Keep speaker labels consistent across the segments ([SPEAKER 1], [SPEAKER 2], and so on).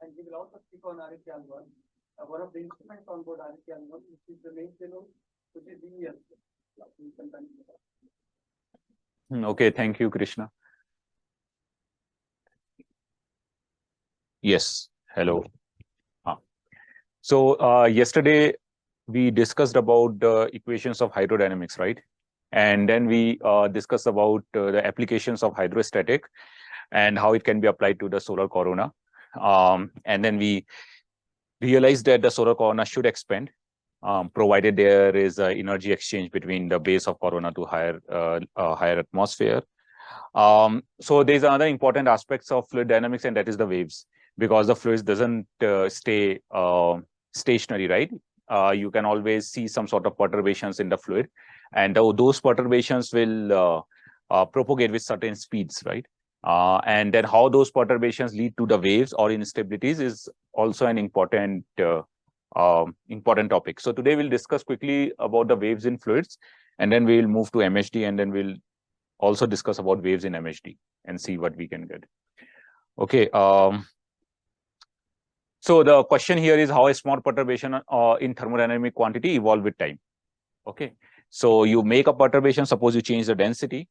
[SPEAKER 1] and we will also speak on Aditya-L1. One of the instruments on board Aditya-L1, which is the main payload, which is the
[SPEAKER 2] Okay, thank you, Krishna. Yes, hello. So yesterday we discussed about the equations of hydrodynamics, right? And then we discussed about the applications of hydrostatic and how it can be applied to the solar corona. And then we realized that the solar corona should expand, provided there is an energy exchange between the base of corona to higher atmosphere. So there's another important aspects of fluid dynamics, and that is the waves, because the fluids doesn't stay stationary, right? You can always see some sort of perturbations in the fluid, and those perturbations will propagate with certain speeds, right? And then how those perturbations lead to the waves or instabilities is also an important topic. So today we'll discuss quickly about the waves in fluids, and then we'll move to MHD, and then we'll also discuss about waves in MHD and see what we can get. Okay. So the question here is how a small perturbation in thermodynamic quantity evolve with time. Okay. So you make a perturbation, suppose you change the density,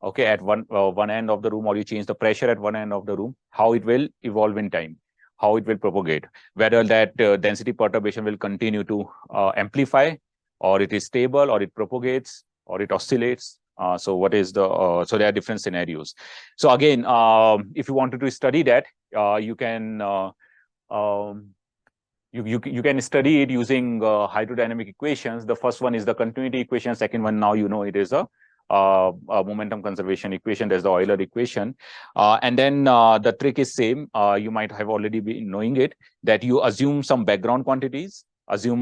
[SPEAKER 2] okay, at one end of the room, or you change the pressure at one end of the room, how it will evolve in time, how it will propagate, whether that density perturbation will continue to amplify, or it is stable, or it propagates, or it oscillates. So what is the so there are different scenarios. So again, if you wanted to study that, you can you can study it using hydrodynamic equations. The first one is the continuity equation. Second one, now you know, it is a momentum conservation equation. There's the Euler equation, and then the trick is same. You might have already been knowing it, that you assume some background quantities, assume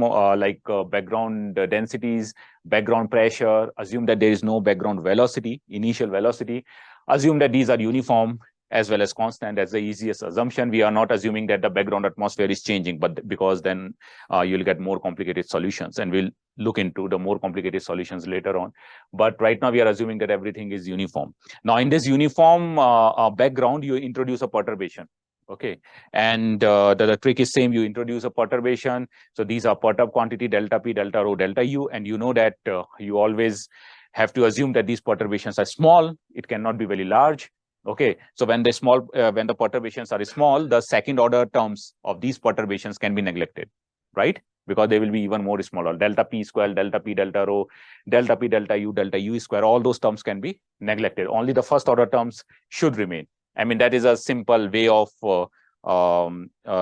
[SPEAKER 2] background densities, background pressure, assume that there is no background velocity, initial velocity, assume that these are uniform as well as constant. That's the easiest assumption. We are not assuming that the background atmosphere is changing, but because then you'll get more complicated solutions, and we'll look into the more complicated solutions later on. But right now we are assuming that everything is uniform. Now in this uniform background, you introduce a perturbation. Okay, and the trick is same. You introduce a perturbation. So these are perturb quantity delta P, delta rho, delta U, and you know that you always have to assume that these perturbations are small. It cannot be very large. Okay, so when the perturbations are small, the second order terms of these perturbations can be neglected, right? Because they will be even more smaller. Delta P square, delta P, delta rho, delta P, delta U square, all those terms can be neglected. Only the first order terms should remain. I mean, that is a simple way of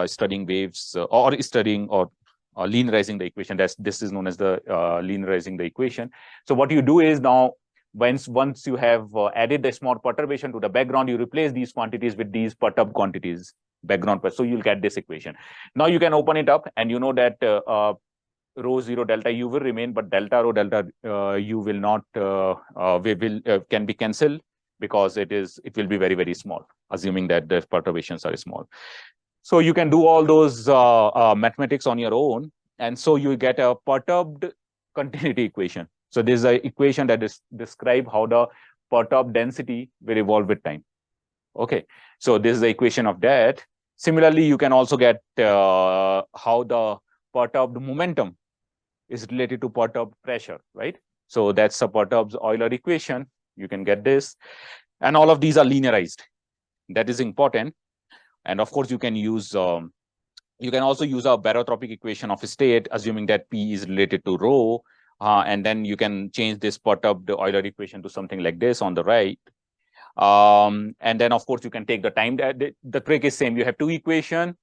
[SPEAKER 2] studying waves or studying or linearizing the equation. This is known as the linearizing the equation. So what you do is, now once you have added the small perturbation to the background, you replace these quantities with these perturbed quantities, background. So you'll get this equation. Now you can open it up, and you know that rho 0 delta U will remain, but delta rho delta U will not can be cancelled, because it will be very, very small, assuming that the perturbations are small. So you can do all those mathematics on your own, and so you get a perturbed continuity equation. So this is an equation that describe how the perturbed density will evolve with time. Okay, so this is the equation of that. Similarly, you can also get how the perturbed momentum is related to perturbed pressure, right? So that's a perturbed Euler equation. You can get this, and all of these are linearized. That is important. And of course, you can use you can also use a barotropic equation of state, assuming that P is related to rho, and then you can change this perturbed Euler equation to something like this on the right. And then of course you can take the time. The trick is same. You have two equation.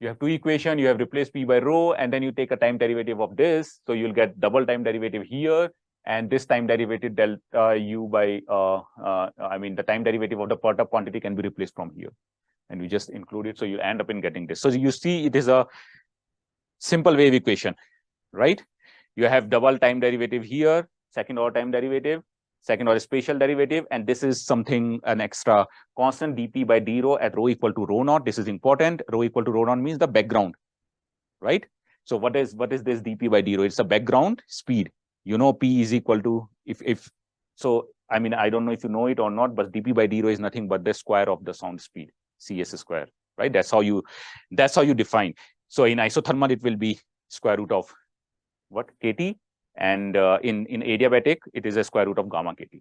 [SPEAKER 2] You have replaced P by rho, and then you take a time derivative of this. So you'll get double time derivative here, and this time derivative delta U by I mean, the time derivative of the perturbed quantity can be replaced from here, and we just include it. So you end up in getting this. So you see, it is a simple wave equation, right? You have double time derivative here, second order time derivative, second order spatial derivative, and this is something, an extra constant dP by d rho at rho equal to rho naught. This is important. Rho equal to rho naught means the background, right? So what is this dP by d rho? It's a background speed. You know, P is equal to, if so, I mean, I don't know if you know it or not, but dP by d rho is nothing but the square of the sound speed, CS square. right? That's how you define. So in isothermal, it will be square root of what? KT, and in adiabatic, it is a square root of gamma KT.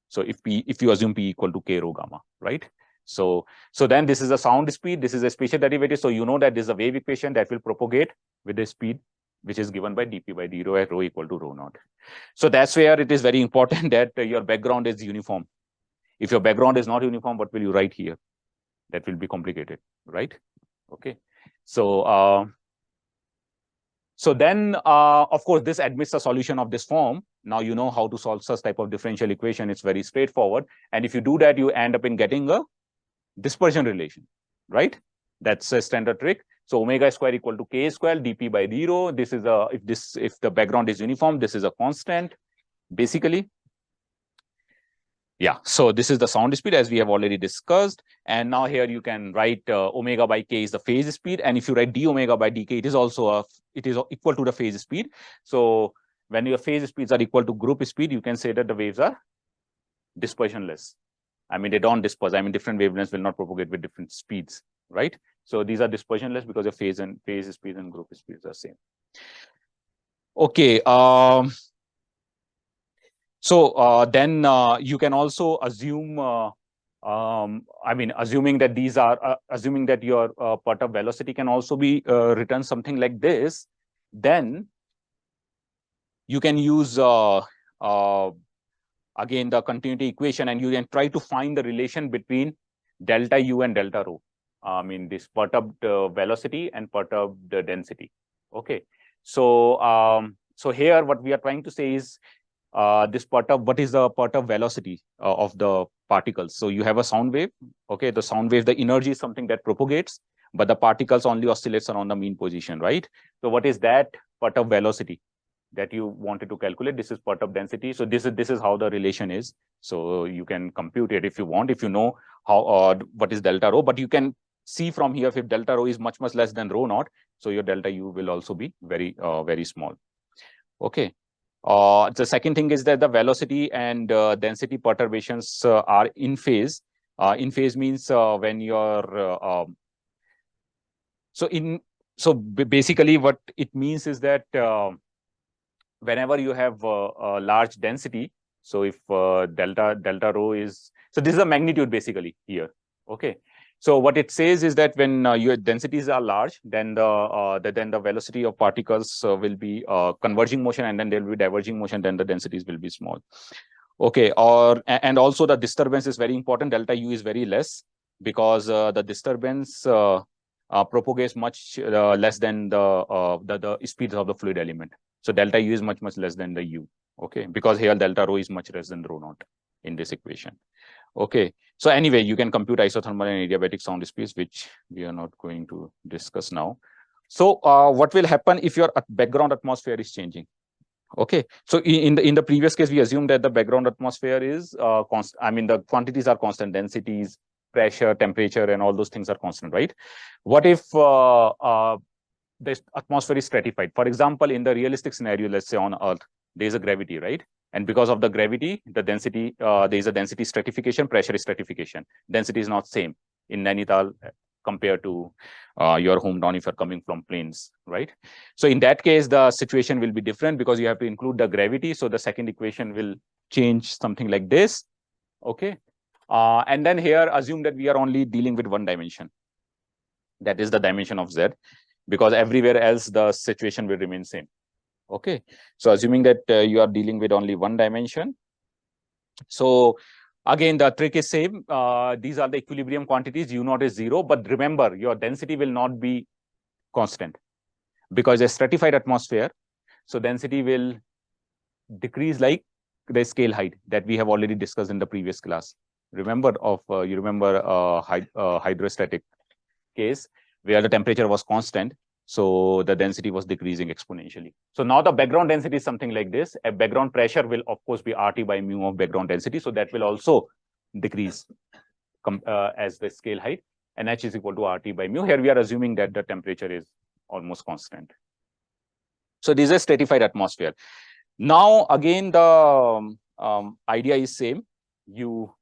[SPEAKER 2] So if you assume P equal to K rho gamma, right? So then this is a sound speed, this is a spatial derivative. So you know that this is a wave equation that will propagate with the speed which is given by dp by d rho at rho equal to rho naught. So that's where it is very important that your background is uniform. If your background is not uniform, what will you write here? That will be complicated, right? Okay. So then, of course, this admits a solution of this form. Now you know how to solve such type of differential equation. It's very straightforward. And if you do that, you end up in getting a dispersion relation, right? That's a standard trick. So omega square equal to k square dp by d rho. This is a, if the background is uniform, this is a constant, basically. Yeah, so this is the sound speed as we have already discussed. And now here you can write omega by k is the phase speed. And if you write d omega by dk, it is also it is equal to the phase speed. So when your phase speeds are equal to group speed, you can say that the waves are dispersionless. I mean, they don't disperse. I mean, different wavelengths will not propagate with different speeds, right? So these are dispersionless because the phase speeds and group speeds are same. Okay. So then you can also assume, I mean, assuming that these are, assuming that your Pant velocity can also be written something like this, then you can use, again, the continuity equation, and you can try to find the relation between delta U and delta rho. I mean, this perturbed velocity and perturbed density. Okay. So, so here what we are trying to say is, this perturb, what is the perturbed velocity of the particles? So you have a sound wave. Okay, the sound wave, the energy is something that propagates, but the particles only oscillates around the mean position, right? So what is that perturbed velocity that you wanted to calculate? This is perturbed density. So this is how the relation is. So you can compute it if you want, if you know how what is delta rho, but you can see from here if delta rho is much less than rho naught, so your delta U will also be very very small. Okay. The second thing is that the velocity and density perturbations are in phase. In phase means when you're so basically what it means is that whenever you have a large density, so if delta rho is, so this is a magnitude basically here. Okay. So what it says is that when your densities are large, then the velocity of particles will be converging motion, and then there will be diverging motion. Then the densities will be small. Okay, and also the disturbance is very important. Delta U is very less because the disturbance propagates much less than the speeds of the fluid element. So delta U is much less than the U. Okay, because here delta rho is much less than rho naught in this equation. Okay, so anyway, you can compute isothermal and adiabatic sound speeds, which we are not going to discuss now. So what will happen if your background atmosphere is changing? Okay, so in the previous case, we assumed that the background atmosphere is constant. I mean, the quantities are constant, densities, pressure, temperature, and all those things are constant, right? What if the atmosphere is stratified? For example, in the realistic scenario, let's say on Earth, there is a gravity, right? And because of the gravity, the density, there is a density stratification, pressure stratification. Density is not same in Nainital compared to your hometown if you're coming from plains, right? So in that case, the situation will be different because you have to include the gravity. So the second equation will change something like this. Okay. And then here, assume that we are only dealing with one dimension. That is the dimension of Z, because everywhere else the situation will remain same. Okay. So assuming that you are dealing with only one dimension. So again, the trick is same. These are the equilibrium quantities. U naught is 0, but remember, your density will not be constant because a stratified atmosphere. So density will decrease like the scale height that we have already discussed in the previous class. Remember you remember hydrostatic case where the temperature was constant. So the density was decreasing exponentially. So now the background density is something like this. A background pressure will of course be RT by mu of background density. So that will also decrease as the scale height, and H is equal to RT by mu. Here we are assuming that the temperature is almost constant. So this is a stratified atmosphere. Now again, the idea is same. You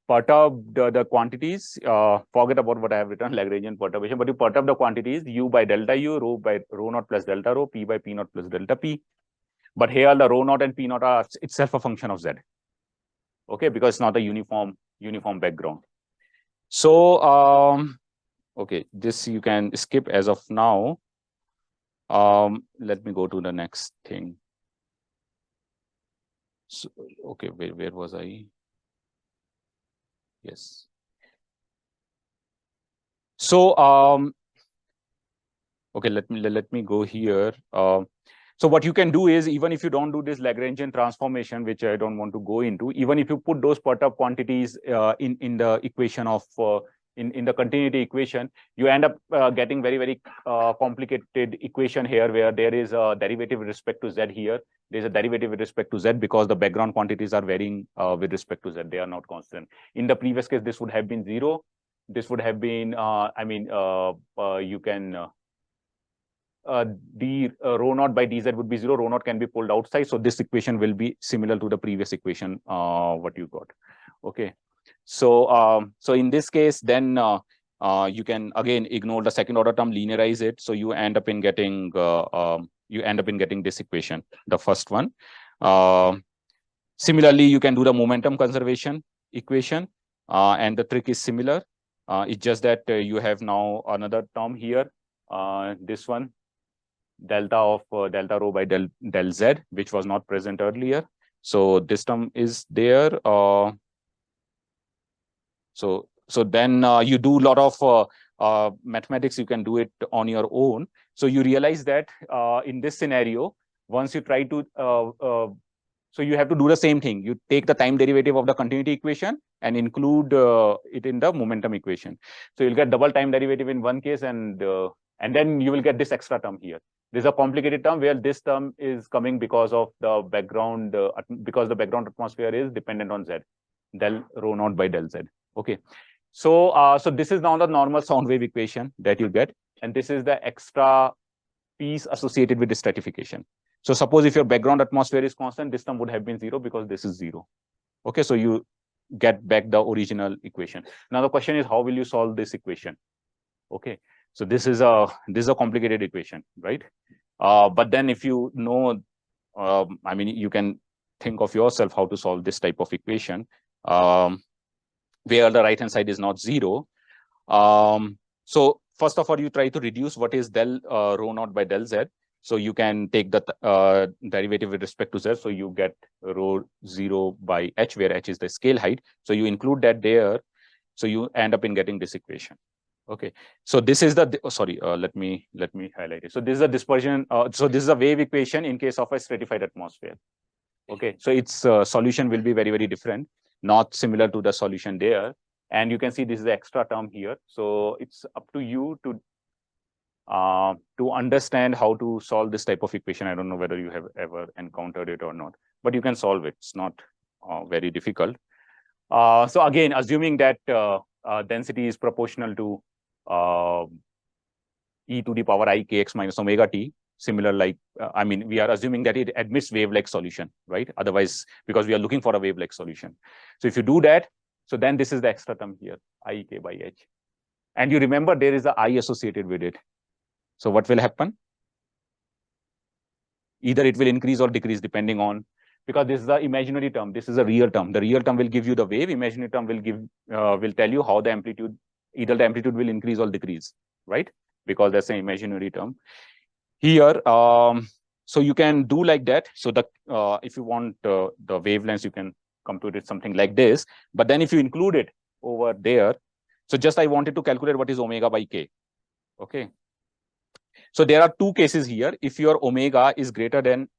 [SPEAKER 2] perturb the quantities, forget about what I have written, Lagrangian perturbation, but you perturb the quantities u by delta u, rho by rho naught plus delta rho, p by p naught plus delta p. But here the rho naught and p naught are itself a function of z. Okay, because it's not a uniform background. So okay, this you can skip as of now. Let me go to the next thing. So, okay, where was I? Yes. So okay, let me go here. So what you can do is, even if you don't do this Lagrangian transformation, which I don't want to go into, even if you put those perturbed quantities in the equation of in the continuity equation, you end up getting very complicated equation here, where there is a derivative with respect to z here. There's a derivative with respect to z because the background quantities are varying with respect to z. They are not constant. In the previous case, this would have been 0. This would have been, you can d rho naught by dz would be 0. Rho naught can be pulled outside. So this equation will be similar to the previous equation, what you got. Okay. So so in this case, then you can again ignore the second order term, linearize it. So you end up in getting this equation, the first one. Similarly, you can do the momentum conservation equation, and the trick is similar. It's just that you have now another term here, this one, delta of delta rho by del z, which was not present earlier. So this term is there. So then you do a lot of mathematics. You can do it on your own. So you realize that in this scenario, once you try to so you have to do the same thing. You take the time derivative of the continuity equation and include it in the momentum equation. So you'll get double time derivative in one case, and then you will get this extra term here. This is a complicated term where this term is coming because of the background, because the background atmosphere is dependent on z, del rho naught by del z. Okay. So so this is now the normal sound wave equation that you get, and this is the extra piece associated with the stratification. So suppose if your background atmosphere is constant, this term would have been 0 because this is 0. Okay, so you get back the original equation. Now the question is, how will you solve this equation? Okay, so this is a complicated equation, right? But then if you know, I mean, you can think of yourself how to solve this type of equation, where the right hand side is not 0. So first of all, you try to reduce what is del rho naught by del z. So you can take the derivative with respect to z. So you get rho 0 by h, where h is the scale height. So you include that there. So you end up in getting this equation. Okay. So this is the let me highlight it. So this is a dispersion. So this is a wave equation in case of a stratified atmosphere. Okay. So its solution will be very different, not similar to the solution there. And you can see this is the extra term here. So it's up to you to understand how to solve this type of equation. I don't know whether you have ever encountered it or not, but you can solve it. It's not very difficult. So again, assuming that density is proportional to e to the power I kx minus omega t, similar like, I mean, we are assuming that it admits wave-like solution, right? Otherwise, because we are looking for a wave-like solution. So if you do that, so then this is the extra term here, I k by h. And you remember there is a I associated with it. So what will happen? Either it will increase or decrease depending on, because this is the imaginary term, this is a real term. The real term will give you the wave, imaginary term will give will tell you how the amplitude, either the amplitude will increase or decrease, right? Because that's an imaginary term. Here, so you can do like that. So the if you want the wavelengths, you can compute it something like this. But then if you include it over there, so just I wanted to calculate what is omega by k. Okay. So there are two cases here. If your omega is greater than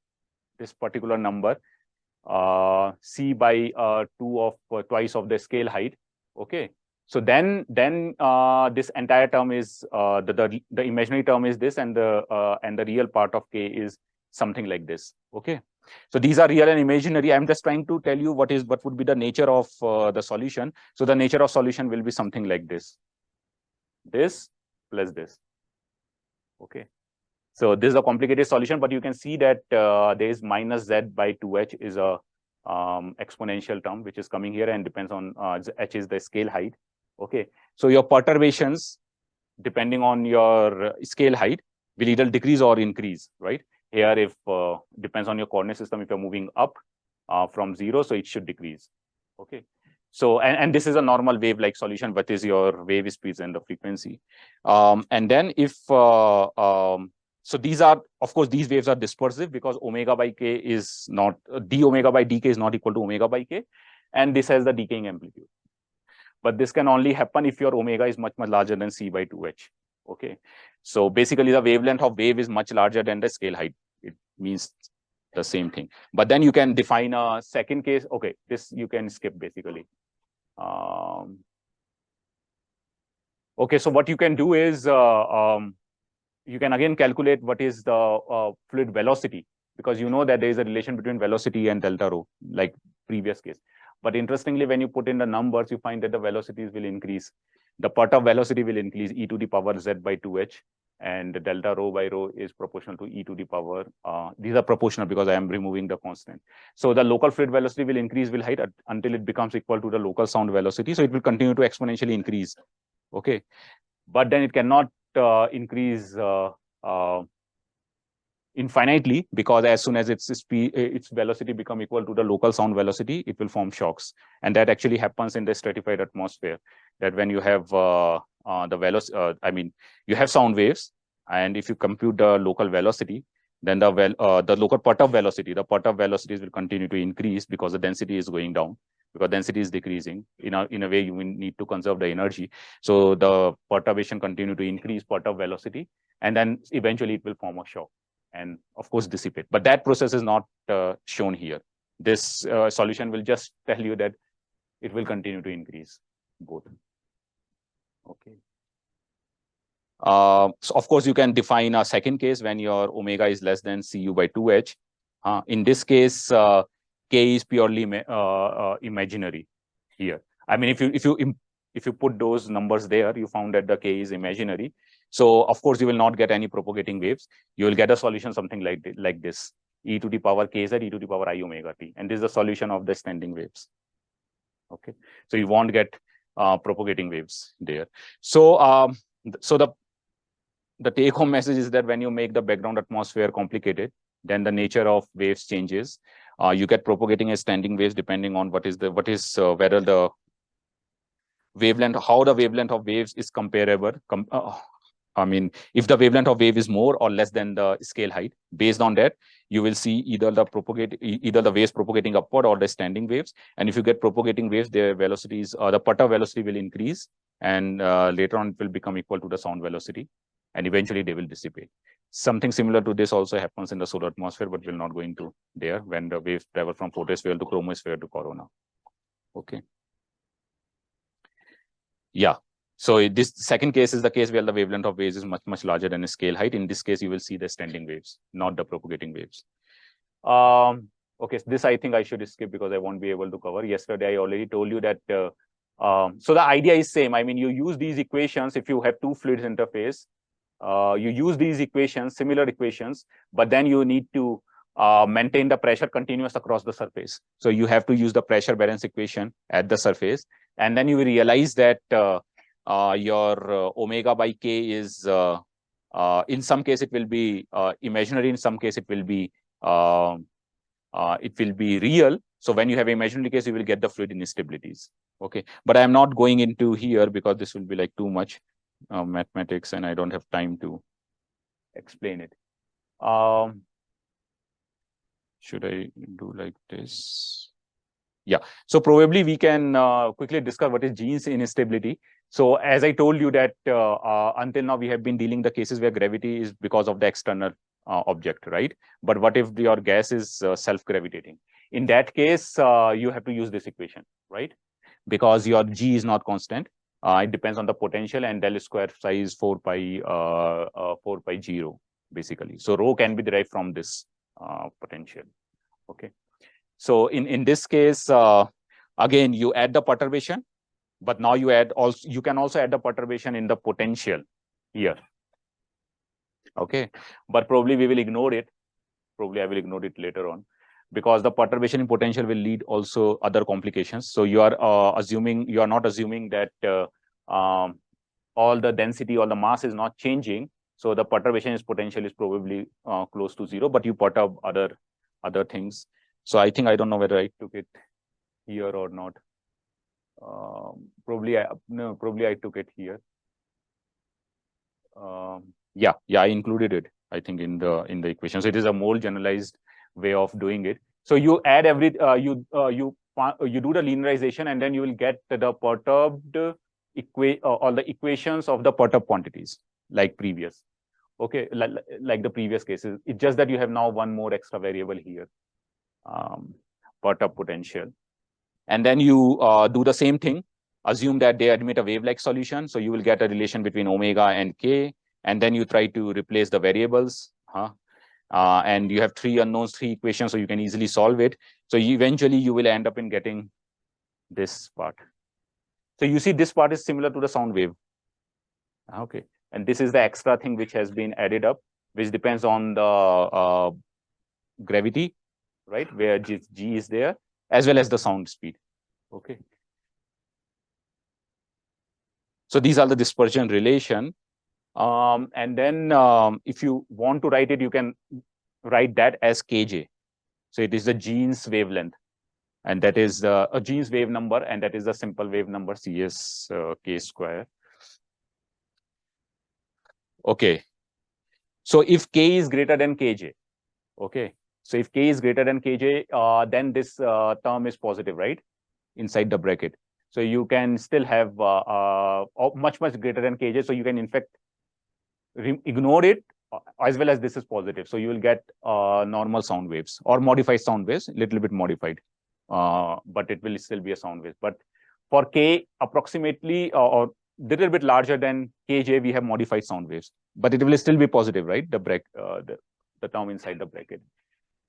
[SPEAKER 2] this particular number, c by 2 of twice of the scale height. Okay. So then this entire term is the imaginary term is this, and the real part of k is something like this. Okay. So these are real and imaginary. I'm just trying to tell you what would be the nature of the solution. So the nature of solution will be something like this. This plus this. Okay. So this is a complicated solution, but you can see that there is minus z by 2h is a exponential term, which is coming here and depends on h is the scale height. Okay, so your perturbations, depending on your scale height, will either decrease or increase, right? Here, if depends on your coordinate system, if you're moving up from 0, so it should decrease. Okay, so and this is a normal wave-like solution, but is your wave speeds and the frequency. And then if so these are, of course, these waves are dispersive because omega by k is not d omega by dk is not equal to omega by k, and this has the decaying amplitude. But this can only happen if your omega is much larger than c by 2h. Okay, so basically the wavelength of wave is much larger than the scale height. It means the same thing. But then you can define a second case. Okay, this you can skip basically. Okay, so what you can do is you can again calculate what is the fluid velocity, because you know that there is a relation between velocity and delta rho, like previous case. But interestingly, when you put in the numbers, you find that the velocities will increase. The part of velocity will increase e to the power z by 2h, and the delta rho by rho is proportional to e to the power. These are proportional because I am removing the constant. So the local fluid velocity will increase with height until it becomes equal to the local sound velocity. So it will continue to exponentially increase. Okay, but then it cannot increase infinitely, because as soon as its speed, its velocity become equal to the local sound velocity, it will form shocks. And that actually happens in the stratified atmosphere, that when you have the velocity, I mean, you have sound waves, and if you compute the local velocity, then the local part-of velocity, the part-of velocities will continue to increase because the density is going down, because density is decreasing. In a way, you need to conserve the energy. So the perturbation continue to increase part-of velocity, and then eventually it will form a shock and of course dissipate. But that process is not shown here. This solution will just tell you that it will continue to increase both. Okay. So of course you can define a second case when your omega is less than cu by 2h. In this case, k is purely imaginary here. I mean, if you put those numbers there, you found that the k is imaginary. So of course you will not get any propagating waves. You will get a solution something like this: e to the power kz, e to the power I omega t, and this is the solution of the standing waves. Okay, so you won't get propagating waves there. So so the take-home message is that when you make the background atmosphere complicated, then the nature of waves changes. You get propagating and standing waves depending on whether the wavelength, how the wavelength of waves is comparable. I mean, if the wavelength of wave is more or less than the scale height, based on that, you will see either the waves propagating upward or the standing waves. And if you get propagating waves, their velocities, the part-of velocity will increase, and later on it will become equal to the sound velocity, and eventually they will dissipate. Something similar to this also happens in the solar atmosphere, but we'll not go into there when the waves travel from photosphere to chromosphere to corona. Okay. Yeah. So this second case is the case where the wavelength of waves is much larger than the scale height. In this case, you will see the standing waves, not the propagating waves. Okay, so this I think I should skip because I won't be able to cover. Yesterday, I already told you that. So the idea is same. I mean, you use these equations if you have two fluids interface. You use these equations, similar equations, but then you need to maintain the pressure continuous across the surface. So you have to use the pressure balance equation at the surface, and then you will realize that your omega by k is in some case it will be imaginary, in some case it will be real. So when you have imaginary case, you will get the fluid instabilities. Okay, but I am not going into here because this will be like too much mathematics, and I don't have time to explain it. Should I do like this? Yeah, so probably we can quickly discuss what is Jeans instability. So as I told you that until now we have been dealing the cases where gravity is because of the external object, right? But what if your gas is self-gravitating? In that case, you have to use this equation, right? Because your G is not constant. It depends on the potential, and del square psi is 4 pi G rho, basically. So rho can be derived from this potential. Okay. So in this case, again, you add the perturbation, but now you can also add the perturbation in the potential here. Okay, but probably we will ignore it. Probably I will ignore it later on. because the perturbation in potential will lead also other complications. So you are not assuming that all the density or the mass is not changing. So the perturbation is potential is probably close to zero, but you perturb other things. So I think I don't know whether I took it here or not. Probably I took it here. Yeah, I included it, I think, in the equation. So it is a more generalized way of doing it. So you add you do the linearization, and then you will get the perturbed or the equations of the perturbed quantities like previous. Okay, like the previous cases. It's just that you have now one more extra variable here, perturbed potential. And then you do the same thing. Assume that they admit a wave-like solution. So you will get a relation between omega and k. And then you try to replace the variables. And you have three unknowns, three equations, so you can easily solve it. So eventually you will end up in getting this part. So you see this part is similar to the sound wave. Okay. And this is the extra thing which has been added up, which depends on the gravity, right, where G is there, as well as the sound speed. Okay. So these are the dispersion relation. And then if you want to write it, you can write that as kj. So it is the Jean's wavelength, and that is a Jean's wave number, and that is the simple wave number Cs k square. Okay. So if k is greater than kj, okay. So if k is greater than kj, then this term is positive, right, inside the bracket. So you can still have much greater than kj. So you can in fact ignore it, as well as this is positive. So you will get normal sound waves or modified sound waves, a little bit modified, but it will still be a sound wave. But for k approximately or little bit larger than kj, we have modified sound waves, but it will still be positive, right? The term inside the bracket.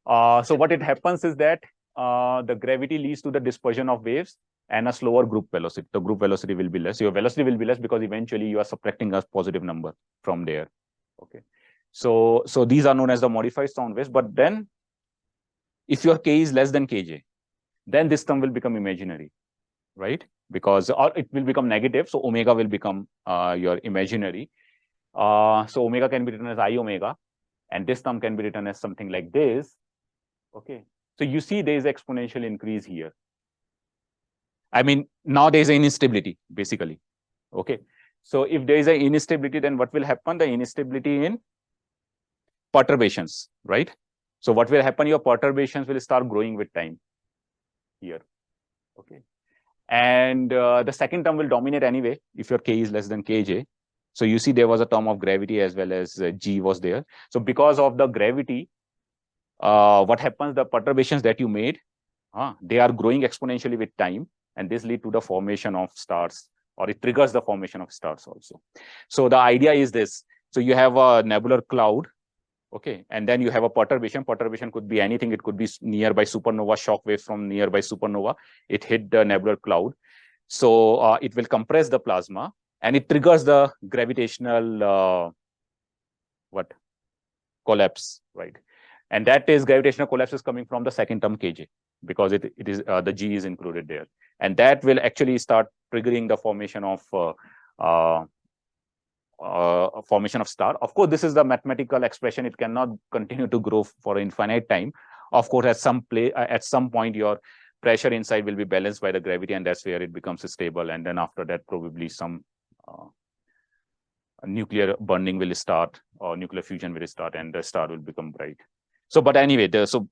[SPEAKER 2] So what it happens is that the gravity leads to the dispersion of waves and a slower group velocity. The group velocity will be less. Your velocity will be less because eventually you are subtracting a positive number from there. Okay. So these are known as the modified sound waves. But then if your k is less than kj, then this term will become imaginary, right? Because or it will become negative. So omega will become your imaginary. So omega can be written as I omega, and this term can be written as something like this. Okay. So you see there is exponential increase here. I mean, now there is an instability, basically. Okay. So if there is an instability, then what will happen? The instability in perturbations, right? So what will happen? Your perturbations will start growing with time here. Okay. And the second term will dominate anyway if your k is less than kj. So you see there was a term of gravity as well as g was there. So because of the gravity, what happens? The perturbations that you made, they are growing exponentially with time, and this lead to the formation of stars, or it triggers the formation of stars also. So the idea is this. So you have a nebular cloud, okay, and then you have a perturbation. Perturbation could be anything. It could be nearby supernova, shock waves from nearby supernova. It hit the nebular cloud. So it will compress the plasma, and it triggers the gravitational collapse, right? And that is gravitational collapse is coming from the second term kj, because it is the g is included there, and that will actually start triggering the formation of star. Of course, this is the mathematical expression. It cannot continue to grow for infinite time. Of course, at some point, your pressure inside will be balanced by the gravity, and that's where it becomes stable. And then after that, probably some nuclear burning will start, or nuclear fusion will start, and the star will become bright. So, but anyway, the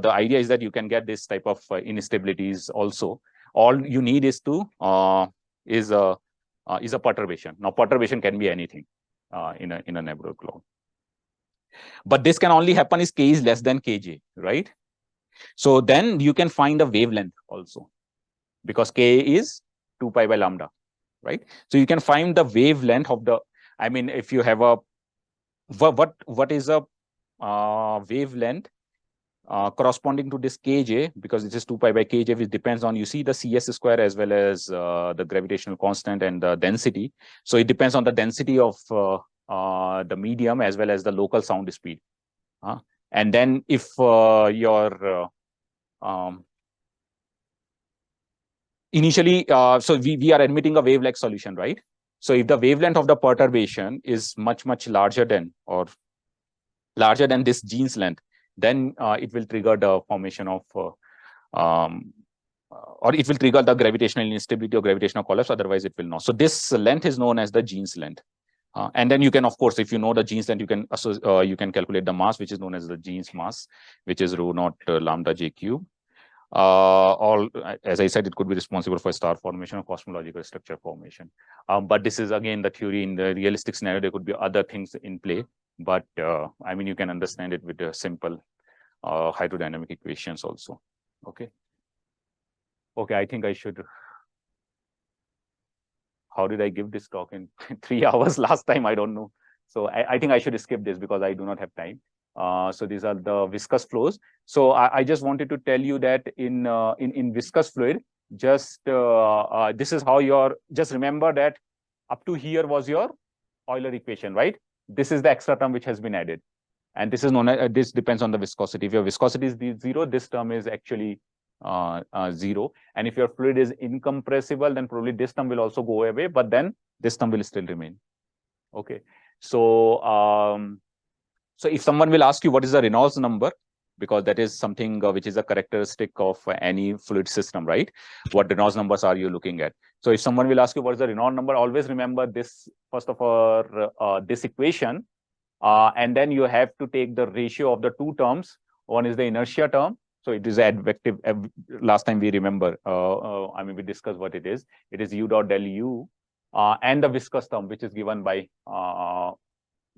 [SPEAKER 2] idea is that you can get this type of instabilities also. All you need is a perturbation. Now, perturbation can be anything in a nebular cloud. But this can only happen if k is less than kj, right? So then you can find the wavelength also, because k is 2 pi by lambda, right? So you can find the wavelength of the. I mean, if you have a what is a wavelength corresponding to this kj, because it is 2 pi by kj, which depends on, you see, the cs square as well as the gravitational constant and the density. So it depends on the density of the medium as well as the local sound speed. And then if your Initially, so we are admitting a wave-like solution, right? So if the wavelength of the perturbation is much larger than this Jeans length, then it will trigger the formation of or it will trigger the gravitational instability or gravitational collapse. Otherwise, it will not. So this length is known as the Jeans length. And then you can, of course, if you know the Jeans length, you can calculate the mass, which is known as the Jeans mass, which is rho naught lambda j cube. Or as I said, it could be responsible for star formation or cosmological structure formation. But this is again the theory. In the realistic scenario, there could be other things in play. But I mean, you can understand it with the simple hydrodynamic equations also. Okay. Okay, I think I should. How did I give this talk in 3 hours last time? I don't know. So I think I should skip this because I do not have time. So these are the viscous flows. So I just wanted to tell you that in viscous fluid, just this is how just remember that up to here was your Euler equation, right? This is the extra term which has been added. And this is known as, this depends on the viscosity. If your viscosity is 0, this term is actually 0. And if your fluid is incompressible, then probably this term will also go away, but then this term will still remain. Okay. So, so if someone will ask you what is the Reynolds number, because that is something which is a characteristic of any fluid system, right? What Reynolds numbers are you looking at? So if someone will ask you what is the Reynolds number, always remember this, first of all, this equation. And then you have to take the ratio of the two terms. One is the inertia term. So it is advective. Last time we remember, I mean, we discussed what it is. It is u dot del u, and the viscous term, which is given by.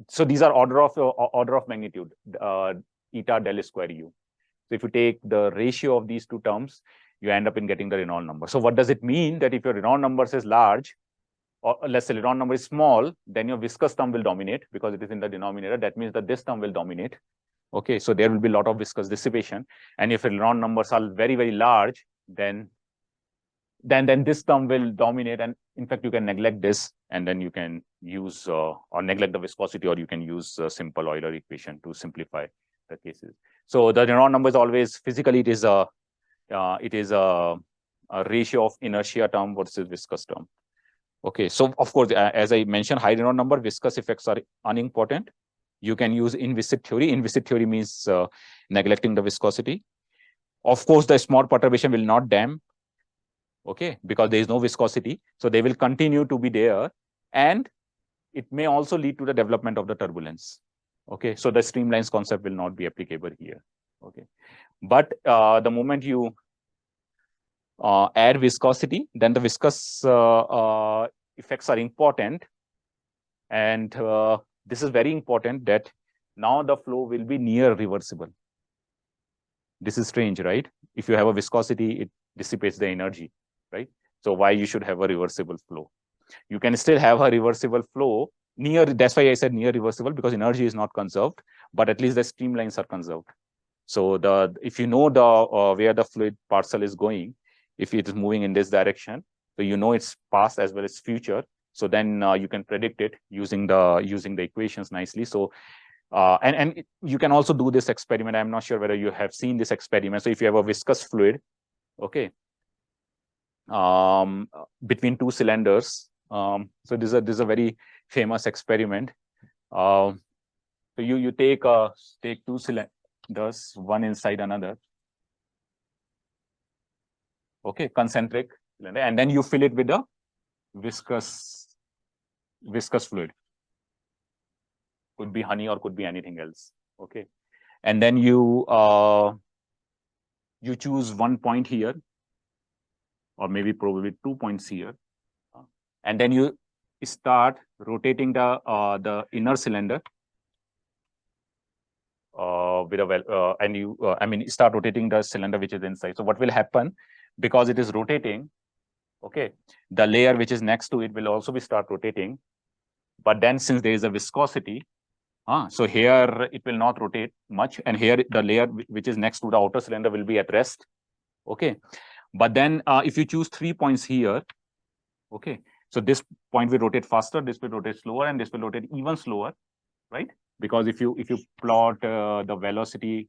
[SPEAKER 2] So these are order of magnitude, eta del square u. So if you take the ratio of these two terms, you end up in getting the Reynolds number. So what does it mean? That if your Reynolds number is large, or let's say Reynolds number is small, then your viscous term will dominate because it is in the denominator. That means that this term will dominate. Okay, so there will be a lot of viscous dissipation. And if Reynolds numbers are very large, then this term will dominate. And in fact, you can neglect this, and then you can use or neglect the viscosity, or you can use a simple Euler equation to simplify the cases. So the Reynolds number is always physically it is a ratio of inertia term versus viscous term. Okay, so of course, as I mentioned, high Reynolds number, viscous effects are unimportant. You can use inviscid theory. Inviscid theory means neglecting the viscosity. Of course, the small perturbation will not damp, okay, because there is no viscosity. So they will continue to be there, and it may also lead to the development of the turbulence. Okay, so the streamlines concept will not be applicable here. Okay, but the moment you add viscosity, then the viscous effects are important. And this is very important, that now the flow will be near reversible. This is strange, right? If you have a viscosity, it dissipates the energy, right? So why you should have a reversible flow? You can still have a reversible flow near, that's why I said near reversible, because energy is not conserved, but at least the streamlines are conserved. So if you know the where the fluid parcel is going, if it is moving in this direction, so you know its past as well as future. So then you can predict it using the equations nicely. So and you can also do this experiment. I'm not sure whether you have seen this experiment. So if you have a viscous fluid, okay, between two cylinders. So this is a very famous experiment. So you take two cylinders, one inside another. Okay, concentric cylinder, and then you fill it with a viscous fluid. Could be honey or could be anything else. Okay, and then you choose one point here, or maybe probably 2 points here, and then you start rotating the inner cylinder with a and you I mean start rotating the cylinder which is inside. So what will happen, because it is rotating, okay, the layer which is next to it will also be start rotating. But then since there is a viscosity, so here it will not rotate much, and here the layer which is next to the outer cylinder will be at rest. Okay, but then if you choose 3 points here, okay, so this point will rotate faster, this will rotate slower, and this will rotate even slower, right? Because if you plot the velocity,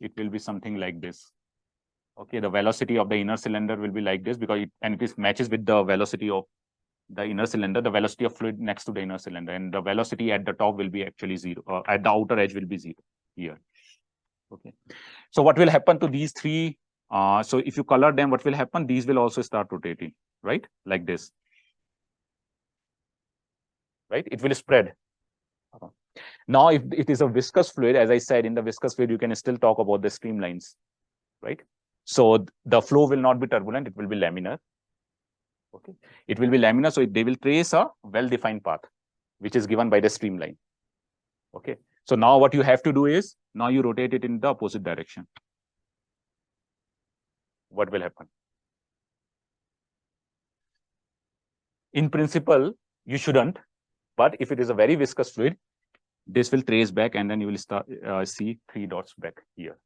[SPEAKER 2] it will be something like this. Okay, the velocity of the inner cylinder will be like this because it matches with the velocity of the inner cylinder, the velocity of fluid next to the inner cylinder, and the velocity at the top will be actually 0. At the outer edge will be 0 here. Okay. So what will happen to these three? So if you color them, what will happen? These will also start rotating, right? Like this. Right? It will spread. Now, if it is a viscous fluid, as I said, in the viscous fluid, you can still talk about the streamlines, right? So the flow will not be turbulent, it will be laminar. Okay. It will be laminar, so they will trace a well-defined path, which is given by the streamline. Okay. So now what you have to do is, now you rotate it in the opposite direction. What will happen? In principle, you shouldn't, but if it is a very viscous fluid, this will trace back and then you will start see 3 dots back here.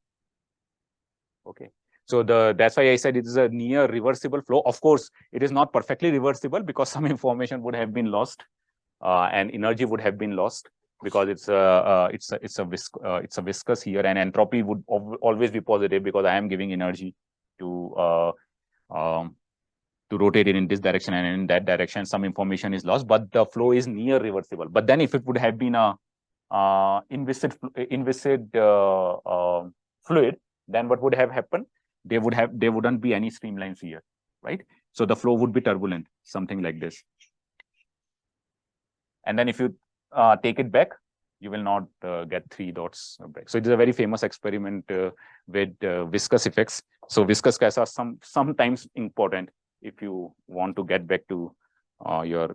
[SPEAKER 2] Okay. So that's why I said it is a near reversible flow. Of course, it is not perfectly reversible because some information would have been lost and energy would have been lost because it's a viscous here, and entropy would always be positive because I am giving energy to rotate it in this direction, and in that direction some information is lost, but the flow is near reversible. But then if it would have been a inviscid fluid, then what would have happened? There wouldn't be any streamlines here, right? So the flow would be turbulent, something like this. And then if you take it back, you will not get 3 dots back. So it is a very famous experiment with viscous effects. So viscous gas are sometimes important if you want to get back to your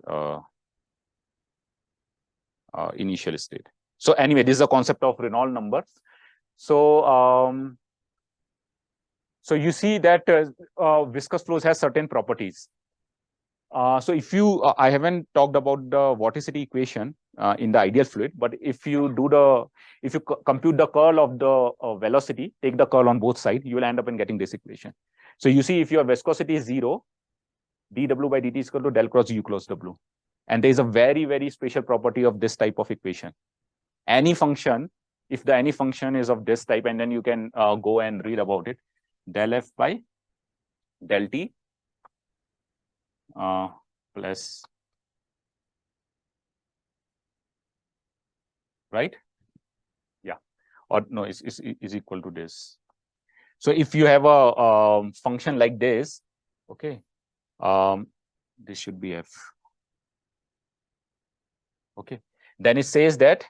[SPEAKER 2] initial state. So anyway, this is the concept of Reynolds number. So so you see that viscous flows has certain properties. So if you, I haven't talked about the vorticity equation in the ideal fluid, but if you compute the curl of the velocity, take the curl on both sides, you will end up in getting this equation. So you see if your viscosity is 0, dw by dt is equal to del cross u cross w. And there is a very, very special property of this type of equation. Any function, if the any function is of this type, and then you can go and read about it, del f by del t plus, right? Yeah, or no, is equal to this. So if you have a function like this, okay, this should be f. Okay, then it says that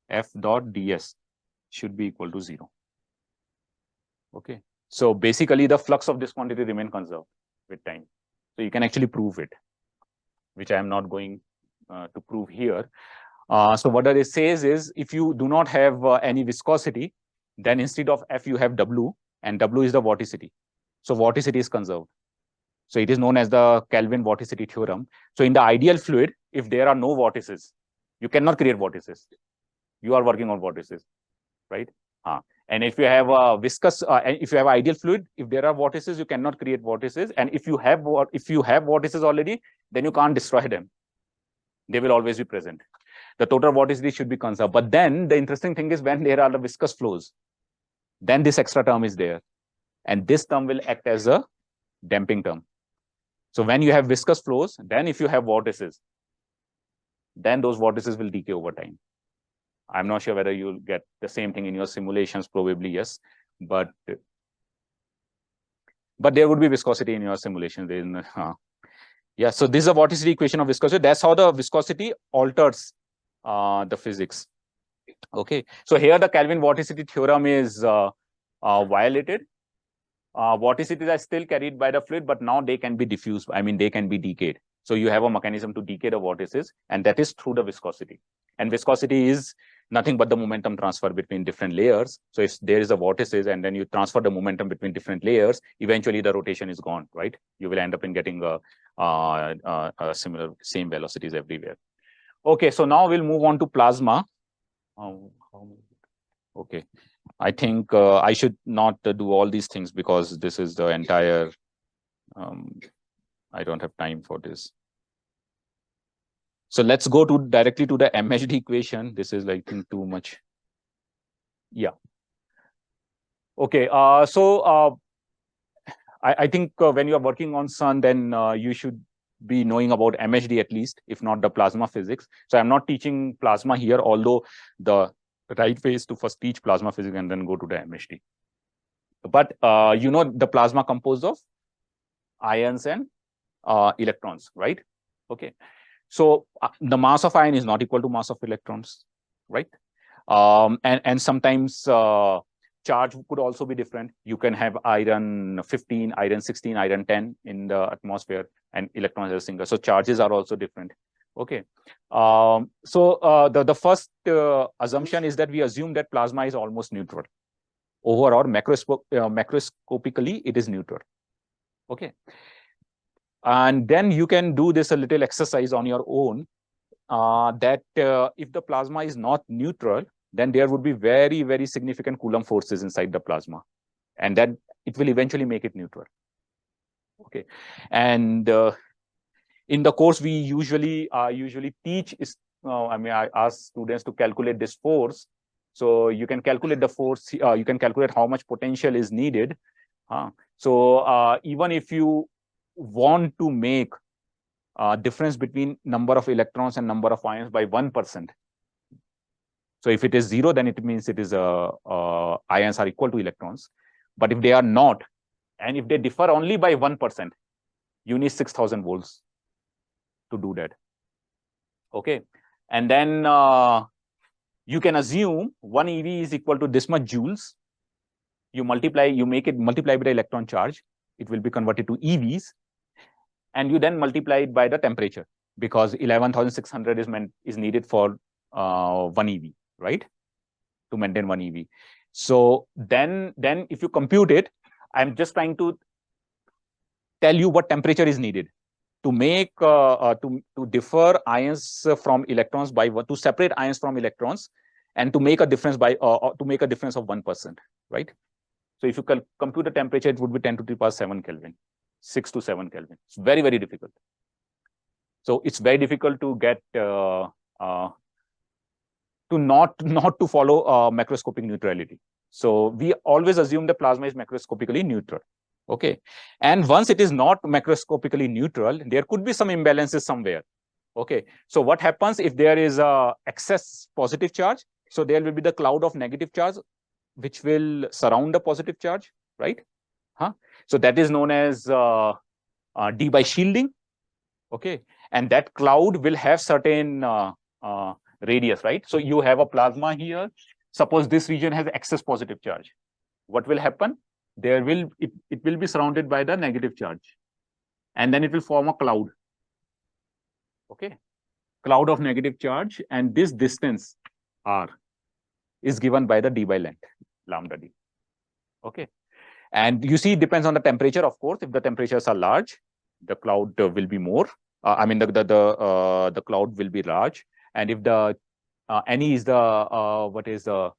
[SPEAKER 2] f dot ds should be equal to 0. Okay, so basically the flux of this quantity remain conserved with time. So you can actually prove it, which I am not going to prove here. So what it says is, if you do not have any viscosity, then instead of f you have w, and w is the vorticity. So vorticity is conserved. So it is known as the Kelvin vorticity theorem. So in the ideal fluid, if there are no vortices, you cannot create vortices. You are working on vortices, right? And if you have a viscous, if you have ideal fluid, if there are vortices, you cannot create vortices. And if you have vortices already, then you can't destroy them. They will always be present. The total vorticity should be conserved. But then the interesting thing is when there are the viscous flows, then this extra term is there. And this term will act as a damping term. So when you have viscous flows, then if you have vortices, then those vortices will decay over time. I'm not sure whether you'll get the same thing in your simulations, probably yes, but there would be viscosity in your simulations. Yeah, so this is a vorticity equation of viscosity. That's how the viscosity alters the physics. Okay, so here the Kelvin vorticity theorem is violated. Vorticities are still carried by the fluid, but now they can be diffused. I mean, they can be decayed. So you have a mechanism to decay the vortices, and that is through the viscosity. And viscosity is nothing but the momentum transfer between different layers. So if there is a vortices and then you transfer the momentum between different layers, eventually the rotation is gone, right? You will end up in getting a same velocities everywhere. Okay, so now we'll move on to plasma. Okay, I think I should not do all these things because this is the entire, I don't have time for this. So let's go directly to the MHD equation. This is like too much. Yeah. Okay. I think when you are working on sun, then you should be knowing about MHD at least, if not the plasma physics. So I'm not teaching plasma here, although the right way is to first teach plasma physics and then go to the MHD. But you know, the plasma composed of ions and electrons, right? Okay. So the mass of ion is not equal to mass of electrons, right? And sometimes charge could also be different. You can have iron 15, iron 16, iron 10 in the atmosphere, and electrons are single. So charges are also different. Okay. The first assumption is that we assume that plasma is almost neutral. Overall, macroscopically, it is neutral. Okay. And then you can do this a little exercise on your own, that if the plasma is not neutral, then there would be very, very significant Coulomb forces inside the plasma, and then it will eventually make it neutral. Okay. And in the course, we usually teach is, I ask students to calculate this force. So you can calculate the force, you can calculate how much potential is needed. So even if you want to make difference between number of electrons and number of ions by 1%. So if it is 0, then it means it is ions are equal to electrons. But if they are not, and if they differ only by 1%, you need 6,000 volts to do that. Okay. And then you can assume 1 EV is equal to this much joules. You multiply, you make it multiply by the electron charge. It will be converted to EVs. And you then multiply it by the temperature, because 11,600 is needed for 1 EV, right? To maintain 1 EV. So then if you compute it, I'm just trying to tell you what temperature is needed to make to differ ions from electrons by to separate ions from electrons, and to make a difference by to make a difference of 1%, right? So if you compute the temperature, it would be 10 to the power 7 Kelvin. 6 to 7 Kelvin. It's very, very difficult. So it's very difficult to get to not to follow macroscopic neutrality. So we always assume the plasma is macroscopically neutral. Okay. And once it is not macroscopically neutral, there could be some imbalances somewhere. Okay. So what happens if there is a excess positive charge? So there will be the cloud of negative charge, which will surround the positive charge, right? So that is known as Debye shielding. Okay. And that cloud will have certain radius, right? So you have a plasma here. Suppose this region has excess positive charge. What will happen? There will it will be surrounded by the negative charge, and then it will form a cloud. Okay. Cloud of negative charge, and this distance R is given by the Debye length, lambda D. Okay. And you see, it depends on the temperature, of course. If the temperatures are large, the cloud will be more. The cloud will be large. And if the Ne is the what is the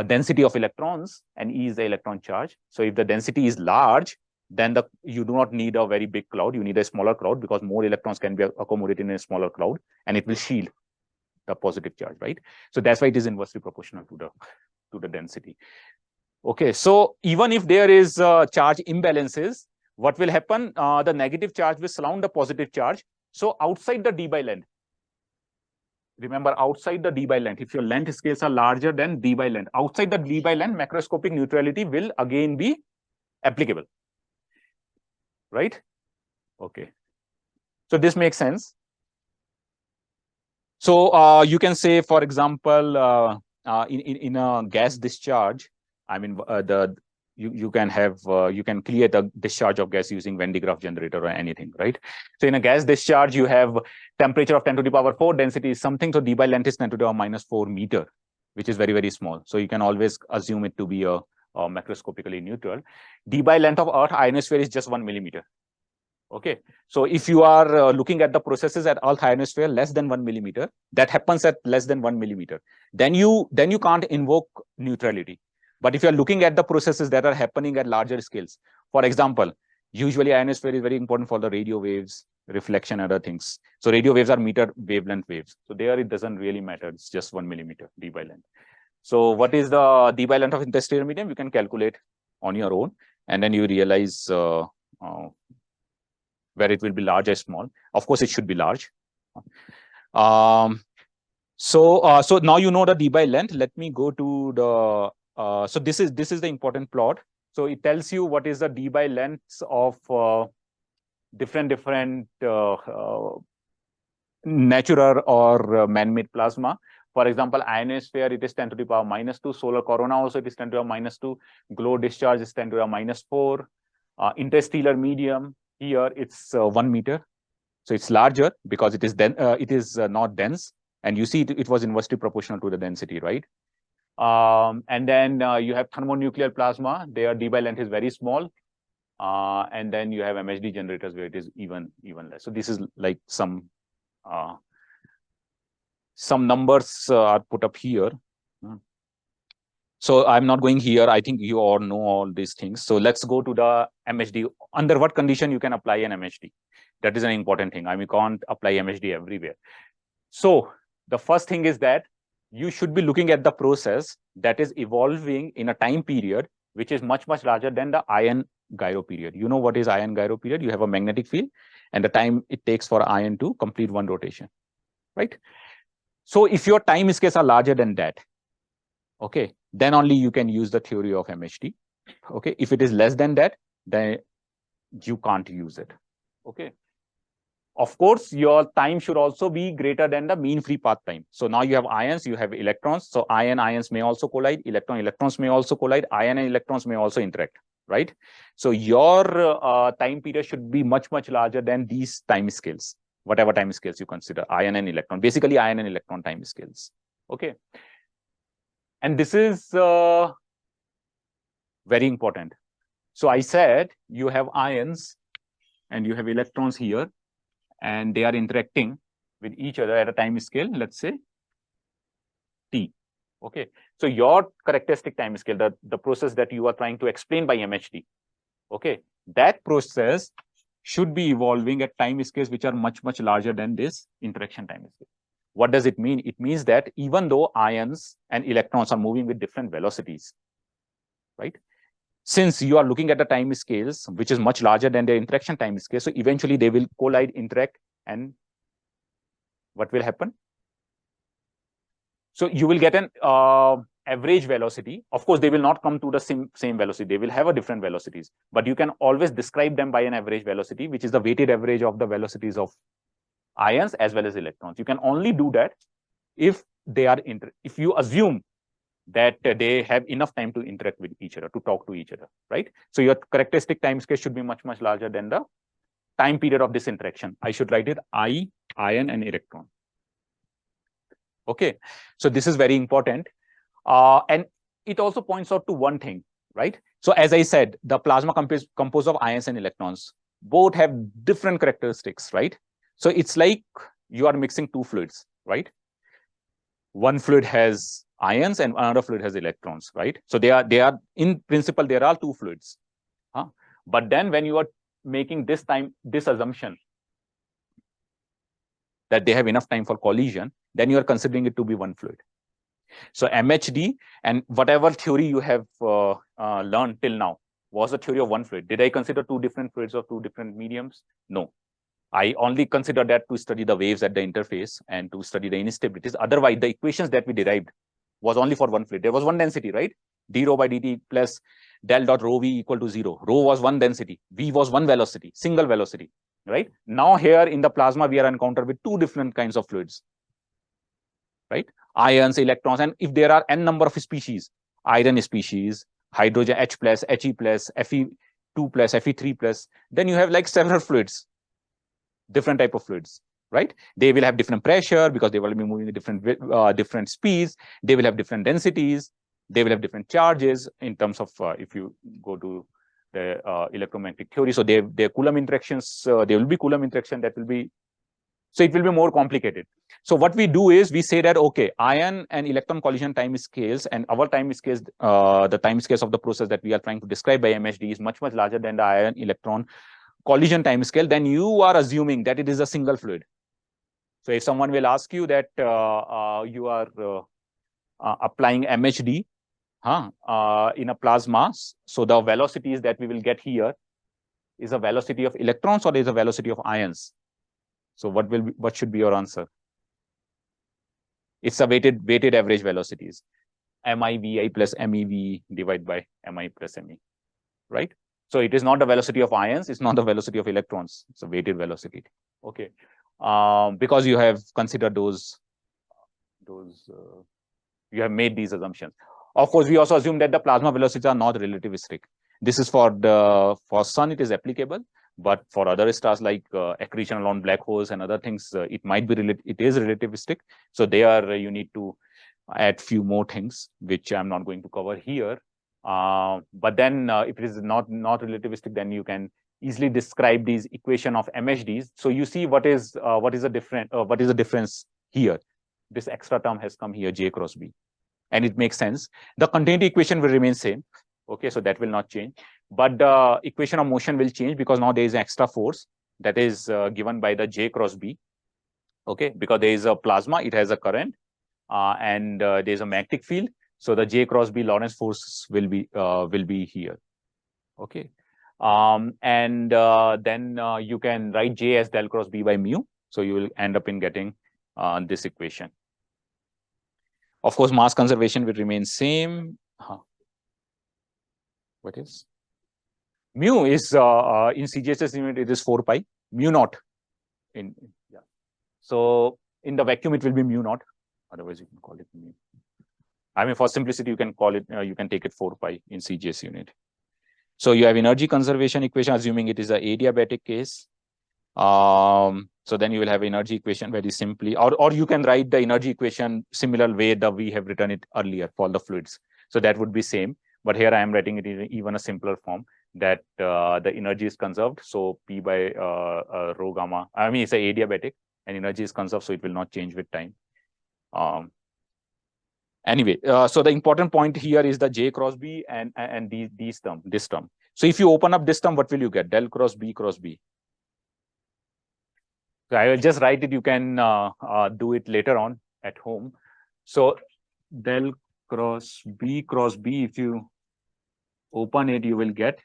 [SPEAKER 2] density of electrons, and E is the electron charge. So if the density is large, then you do not need a very big cloud. You need a smaller cloud, because more electrons can be accommodated in a smaller cloud, and it will shield the positive charge, right? So that's why it is inversely proportional to the density. Okay, so even if there is charge imbalances, what will happen? The negative charge will surround the positive charge. So outside the Debye length, remember, outside the Debye length, if your length scales are larger than Debye length, outside the Debye length, macroscopic neutrality will again be applicable, right? Okay, so this makes sense. So you can say, for example, in a gas discharge, I mean, you can clear the discharge of gas using Venn digraph generator or anything, right? So in a gas discharge, you have temperature of 10 to the power 4, density is something. So Debye length is 10 to the power minus 4 meter, which is very, very small. So you can always assume it to be a macroscopically neutral. Debye length of Earth ionosphere is just 1 millimeter. Okay, so if you are looking at the processes at Earth ionosphere less than 1 millimeter, that happens at less than 1 millimeter, then you can't invoke neutrality. But if you are looking at the processes that are happening at larger scales, for example, usually ionosphere is very important for the radio waves, reflection, other things. So radio waves are meter wavelength waves. So there it doesn't really matter. It's just 1 millimeter Debye length. So what is the d by length of interstellar medium? You can calculate on your own, and then you realize where it will be large or small. Of course, it should be large. So now you know the d by length. Let me go to the so this is the important plot. So it tells you what is the d by lengths of different natural or man-made plasma. For example, ionosphere, it is 10 to the power -2. Solar corona also, it is 10 to the power -2. Glow discharge is 10 to the power -4. Interstellar medium, here it's 1 meter. So it's larger because it is not dense. And you see it was inversely proportional to the density, right? And then you have thermonuclear plasma. Their d by length is very small. And then you have MHD generators where it is even less. So this is like some numbers are put up here. So I'm not going here. I think you all know all these things. So let's go to the MHD. Under what condition you can apply an MHD? That is an important thing. I mean, you can't apply MHD everywhere. So the first thing is that you should be looking at the process that is evolving in a time period which is much larger than the ion gyro period. You know what is ion gyro period? You have a magnetic field and the time it takes for ion to complete one rotation, right? So if your time scales are larger than that, okay, then only you can use the theory of MHD. Okay, if it is less than that, then you can't use it. Okay. Of course, your time should also be greater than the mean free path time. So now you have ions, you have electrons. So ions may also collide, electrons may also collide, ion and electrons may also interact, right? So your time period should be much larger than these time scales, whatever time scales you consider, ion and electron, basically ion and electron time scales. Okay. And this is very important. So I said you have ions and you have electrons here, and they are interacting with each other at a time scale, let's say t. Okay, so your characteristic time scale, the process that you are trying to explain by MHD, okay, that process should be evolving at time scales which are much larger than this interaction time scale. What does it mean? It means that even though ions and electrons are moving with different velocities, right? Since you are looking at the time scales, which is much larger than the interaction time scale, so eventually they will collide, interact, and what will happen? So you will get an average velocity. Of course, they will not come to the same velocity. They will have a different velocities, but you can always describe them by an average velocity, which is the weighted average of the velocities of ions as well as electrons. You can only do that if they are if you assume that they have enough time to interact with each other, to talk to each other, right? So your characteristic time scale should be much larger than the time period of this interaction. I should write it I, ion, and electron. Okay, so this is very important. And it also points out to one thing, right? So as I said, the plasma composed of ions and electrons, both have different characteristics, right? So it's like you are mixing two fluids, right? One fluid has ions and another fluid has electrons, right? So they are in principle, there are two fluids. But then when you are making this assumption that they have enough time for collision, then you are considering it to be one fluid. So MHD and whatever theory you have learned till now was a theory of one fluid. Did I consider two different fluids or two different mediums? No. I only consider that to study the waves at the interface and to study the instabilities. Otherwise, the equations that we derived was only for one fluid. There was one density, right? d rho by dt plus del dot rho v equal to 0. Rho was one density. V was one velocity, single velocity, right? Now here in the plasma, we are encountered with two different kinds of fluids, right? Ions, electrons, and if there are n number of species, iron species, hydrogen H plus, He plus, Fe2 plus, Fe3 plus, then you have like several fluids, different type of fluids, right? They will have different pressure because they will be moving at different speeds. They will have different densities. They will have different charges in terms of if you go to the electromagnetic theory. So their Coulomb interactions, there will be Coulomb interaction that will be, so it will be more complicated. So what we do is we say that, okay, ion and electron collision time scales and our time scales, the time scales of the process that we are trying to describe by MHD is much larger than the ion electron collision time scale. Then you are assuming that it is a single fluid. So if someone will ask you that you are applying MHD in a plasma. So the velocities that we will get here is a velocity of electrons or is a velocity of ions. So what should be your answer? It's a weighted average velocities. MIVI plus MEV divided by MI plus ME, right? So it is not the velocity of ions, it's not the velocity of electrons, it's a weighted velocity. Okay. Because you have considered you have made these assumptions. Of course, we also assume that the plasma velocities are not relativistic. This is for sun, it is applicable, but for other stars like accretion along black holes and other things, it might be it is relativistic. So there you need to add few more things, which I'm not going to cover here. But then if it is not relativistic, then you can easily describe these equation of MHDs. So you see what is the difference here. This extra term has come here, J cross B, and it makes sense. The continuity equation will remain same. Okay, so that will not change, but the equation of motion will change because now there is an extra force that is given by the J cross B. Okay, because there is a plasma, it has a current, and there is a magnetic field. So the J cross B Lorentz force will be here. Okay, and then you can write J as del cross B by mu. So you will end up in getting this equation. Of course, mass conservation will remain same. What is mu is in CGSS unit? It is 4 pi mu naught. So in the vacuum it will be mu naught. Otherwise you can call it mu. I mean, for simplicity, you can call it. You can take it 4 pi in CGS unit. So you have energy conservation equation, assuming it is a adiabatic case. So then you will have energy equation very simply, or you can write the energy equation similar way that we have written it earlier for the fluids. So that would be same, but here I am writing it in even a simpler form, that the energy is conserved. So P by rho gamma. I mean, it's a adiabatic, and energy is conserved, so it will not change with time. Anyway, so the important point here is the J cross B and this term. So if you open up this term, what will you get? Del cross B cross B. So I will just write it. You can do it later on at home. So del cross B, if you open it, you will get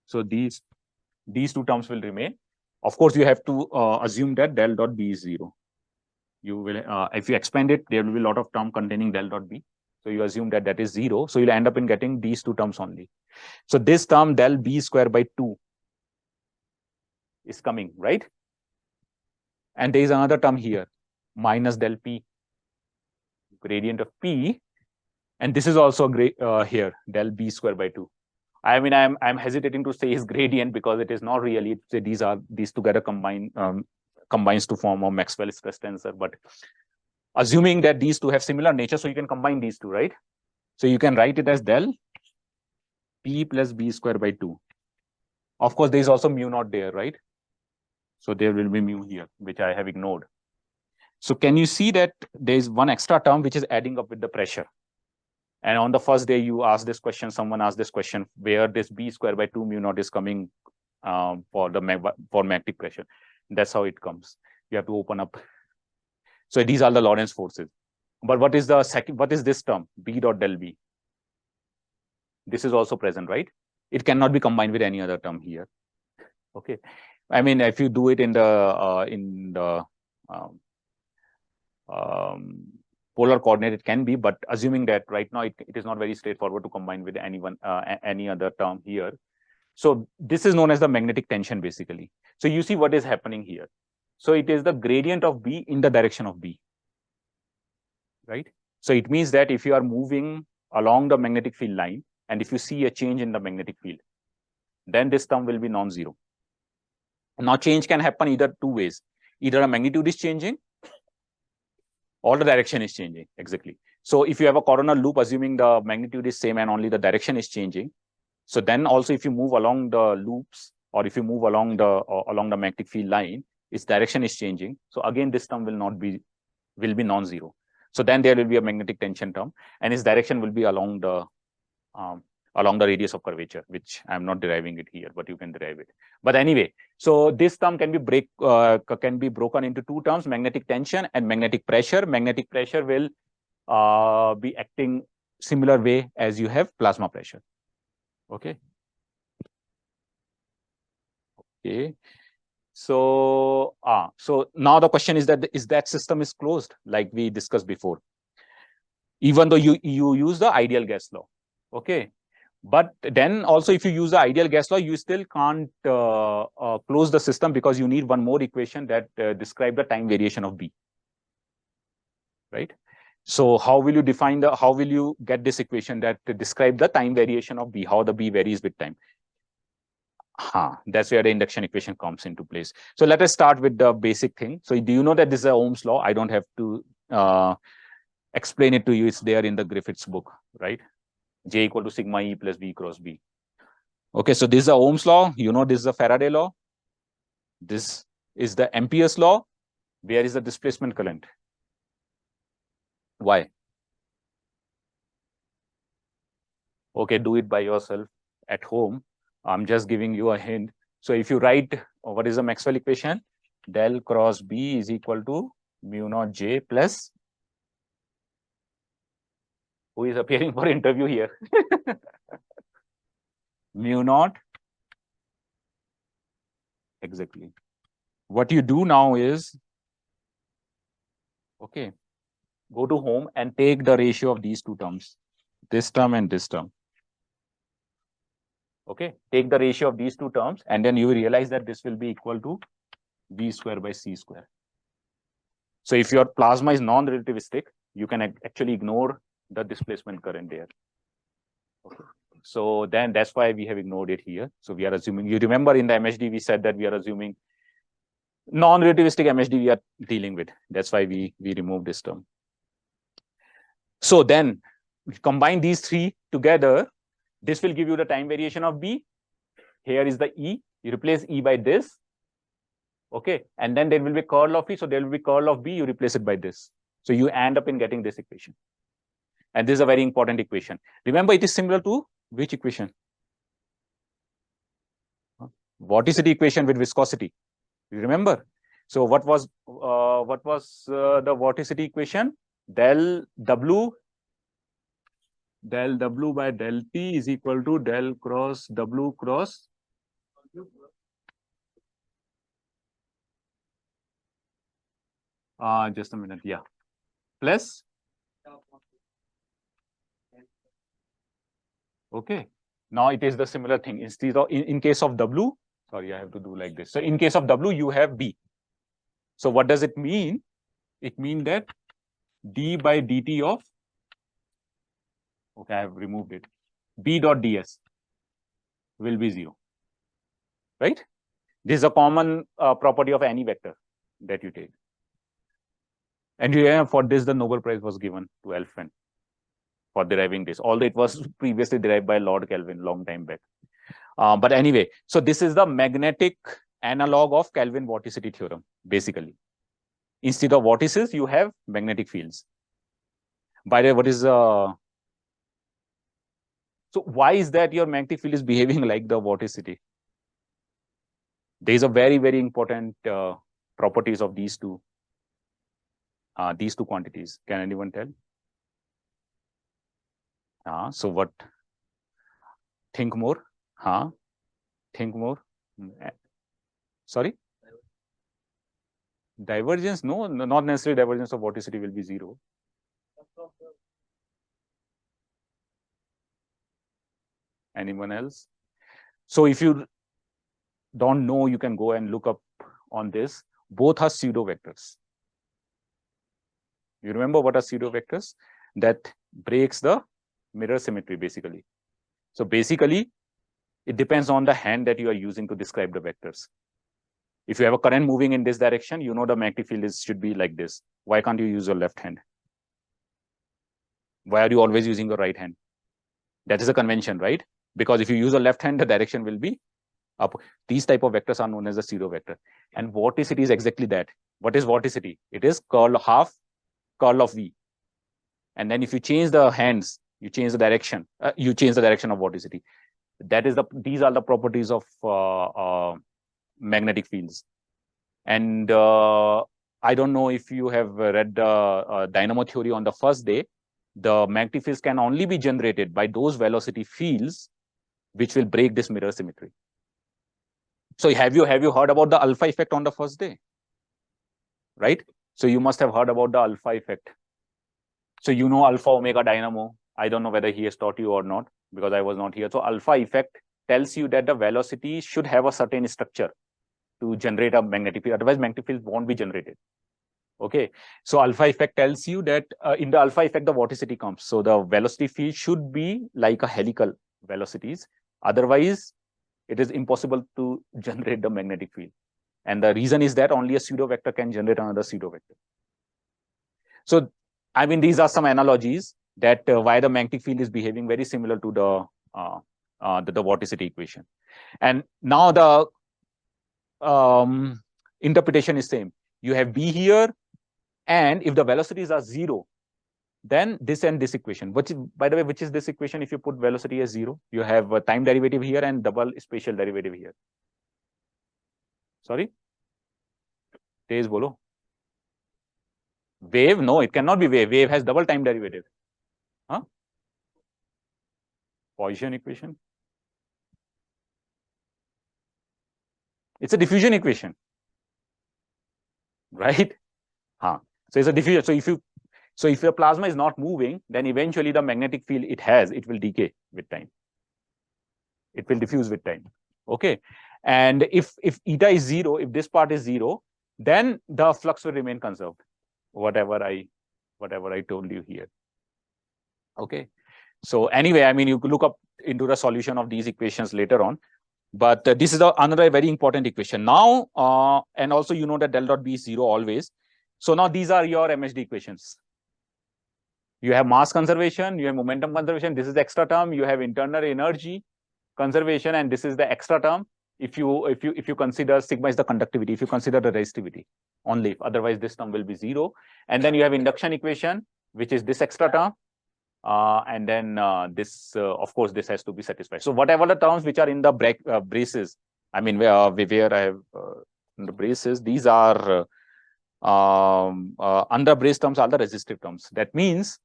[SPEAKER 2] so these two terms will remain. Of course, you have to assume that del dot B is 0. You will, if you expand it, there will be a lot of term containing del dot B. So you assume that that is 0. So you'll end up in getting these two terms only. So this term del B square by 2 is coming, right? And there is another term here, minus del P, gradient of P. And this is also here, del B square by 2. I mean, I'm hesitating to say is gradient because it is not really. These together combines to form a Maxwell stress tensor. But assuming that these two have similar nature, so you can combine these two, right? So you can write it as del P plus B square by 2. Of course, there is also mu naught there, right? So there will be mu here, which I have ignored. So can you see that there is one extra term which is adding up with the pressure? And on the first day, you asked this question, someone asked this question, where this B square by 2 mu naught is coming for magnetic pressure. That's how it comes. You have to open up. So these are the Lorentz forces. But what is the second? What is this term? B dot del B. This is also present, right? It cannot be combined with any other term here. Okay. I mean, if you do it in the polar coordinate, it can be, but assuming that right now it is not very straightforward to combine with any other term here. So this is known as the magnetic tension, basically. So you see what is happening here. So it is the gradient of B in the direction of B, right? So it means that if you are moving along the magnetic field line, and if you see a change in the magnetic field, then this term will be non-zero. Now change can happen either two ways. Either a magnitude is changing, or the direction is changing, exactly. So if you have a coronal loop, assuming the magnitude is same and only the direction is changing, so then also if you move along the loops, or if you move along the magnetic field line, its direction is changing. So again, this term will be non-zero. So then there will be a magnetic tension term, and its direction will be along the along the radius of curvature, which I'm not deriving it here, but you can derive it. But anyway, so this term can be broken into two terms: magnetic tension and magnetic pressure. Magnetic pressure will be acting similar way as you have plasma pressure. Okay. Okay. So now the question is that system is closed, like we discussed before, even though you use the ideal gas law. Okay. But then also, if you use the ideal gas law, you still can't close the system, because you need one more equation that describe the time variation of B. Right. So how will you get this equation that describe the time variation of B, how the B varies with time? That's where the induction equation comes into place. So let us start with the basic thing. So do you know that this is Ohm's law? I don't have to explain it to you. It's there in the Griffith's book, right? J equal to sigma E plus B cross B. Okay, so this is the Ohm's law. You know, this is the Faraday law. This is the Ampere's law. Where is the displacement current? Why? Okay, do it by yourself at home. I'm just giving you a hint. So if you write, what is the Maxwell equation? Del cross B is equal to mu naught J plus, who is appearing for interview here? Mu naught. Exactly. What you do now is, okay, go to home and take the ratio of these two terms, this term and this term. Okay, take the ratio of these two terms, and then you will realize that this will be equal to V square by C square. So if your plasma is non-relativistic, you can actually ignore the displacement current there. Okay. So then that's why we have ignored it here. So we are assuming, you remember in the MHD, we said that we are assuming non-relativistic MHD we are dealing with. That's why we remove this term. So then combine these three together. This will give you the time variation of B. Here is the E. You replace E by this. Okay. And then there will be curl of E. So there will be curl of B. You replace it by this. So you end up in getting this equation. And this is a very important equation. Remember, it is similar to which equation? Vorticity equation with viscosity. You remember? So what was the vorticity equation? Del W by del T is equal to del cross W cross just a minute, yeah, plus, okay, now it is the similar thing. Instead of in case of W, sorry, I have to do like this. So in case of W, you have B. So what does it mean? It means that d by dt of, okay, I have removed it, B dot ds will be 0, right? This is a common property of any vector that you take. And for this, the Nobel Prize was given to L1 for deriving this, although it was previously derived by Lord Kelvin long time back. But anyway, so this is the magnetic analog of Kelvin vorticity theorem, basically. Instead of vortices, you have magnetic fields. By the way, what is so why is that your magnetic field is behaving like the vorticity? There is a very, very important properties of these two quantities. Can anyone tell? So what? Think more. Think more. Sorry? Divergence? No, not necessarily divergence of vorticity will be 0. Anyone else? So if you don't know, you can go and look up on this. Both are pseudo vectors. You remember what are pseudo vectors? That breaks the mirror symmetry, basically. So basically, it depends on the hand that you are using to describe the vectors. If you have a current moving in this direction, you know the magnetic field should be like this. Why can't you use your left hand? Why are you always using your right hand? That is a convention, right? Because if you use a left hand, the direction will be up. These type of vectors are known as a pseudo vector. And vorticity is exactly that. What is vorticity? It is half curl of V. And then if you change the hands, You change the direction. You change the direction of vorticity. These are the properties of magnetic fields. And I don't know if you have read the dynamo theory on the first day. The magnetic fields can only be generated by those velocity fields which will break this mirror symmetry. So have you heard about the alpha effect on the first day? Right? So you must have heard about the alpha effect. So you know alpha omega dynamo. I don't know whether he has taught you or not, because I was not here. So alpha effect tells you that the velocity should have a certain structure to generate a magnetic field. Otherwise, magnetic field won't be generated. Okay. So alpha effect tells you that in the alpha effect, the vorticity comes. So the velocity field should be like a helical velocities. Otherwise, it is impossible to generate the magnetic field. And the reason is that only a pseudo vector can generate another pseudo vector. So, I mean, these are some analogies that why the magnetic field is behaving very similar to the vorticity equation. And now the interpretation is same. You have B here, and if the velocities are 0, then this and this equation, which, by the way, which is this equation? If you put velocity as 0, you have a time derivative here and double spatial derivative here. Sorry? Tez bolo. Wave? No, it cannot be wave. Wave has double time derivative. Huh? Poisson equation. It's a diffusion equation. Right? Huh. So it's a diffusion. So if your plasma is not moving, then eventually the magnetic field it will decay with time. It will diffuse with time. Okay. And if eta is 0, if this part is 0, then the flux will remain conserved. Whatever I told you here. Okay. So anyway, I mean, you could look up into the solution of these equations later on. But this is another very important equation. Now, and also you know that del dot B is 0 always. So now these are your MHD equations. You have mass conservation, you have momentum conservation. This is the extra term. You have internal energy conservation, and this is the extra term. If you consider sigma is the conductivity, if you consider the resistivity only, otherwise this term will be 0. And then you have induction equation, which is this extra term. And then this, of course, this has to be satisfied. So whatever the terms which are in the braces, I mean, where I have the braces, these are under brace terms are the resistive terms. That means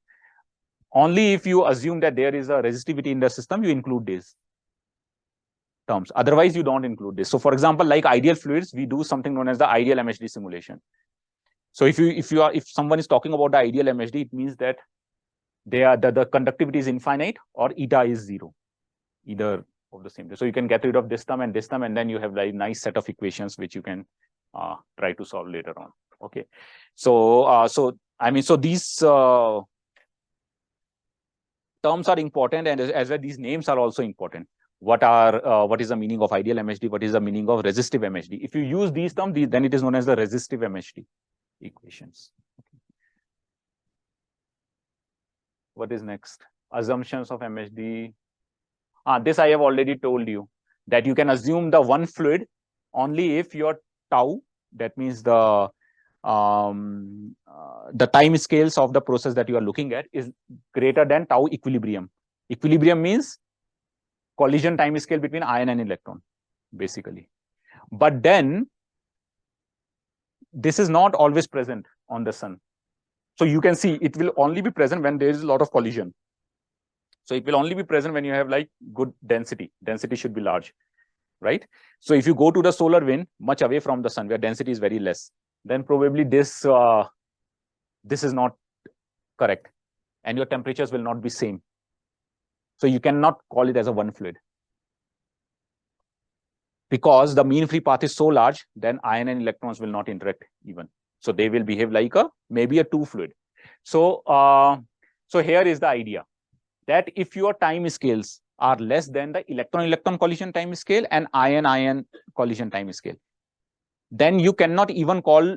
[SPEAKER 2] only if you assume that there is a resistivity in the system, you include these terms. Otherwise, you don't include this. So, for example, like ideal fluids, we do something known as the ideal MHD simulation. So, if someone is talking about the ideal MHD, it means that the conductivity is infinite or eta is 0, either of the same. So you can get rid of this term, and then you have like nice set of equations which you can try to solve later on. Okay. So I mean, so these terms are important, and as well these names are also important. What is the meaning of ideal MHD? What is the meaning of resistive MHD? If you use these terms, then it is known as the resistive MHD equations. Okay. What is next? Assumptions of MHD. This I have already told you, that you can assume the one fluid only if your tau, that means the time scales of the process that you are looking at, is greater than tau equilibrium. Equilibrium means collision time scale between ion and electron, basically. But then this is not always present on the sun. So you can see it will only be present when there is a lot of collision. So it will only be present when you have like good density. Density should be large, right? So if you go to the solar wind much away from the sun, where density is very less, then probably this is not correct, and your temperatures will not be same. So you cannot call it as a one fluid, because the mean free path is so large, then ion and electrons will not interact even. So they will behave like maybe a two fluid. So so here is the idea, that if your time scales are less than the electron-electron collision time scale and ion-ion collision time scale, then you cannot even call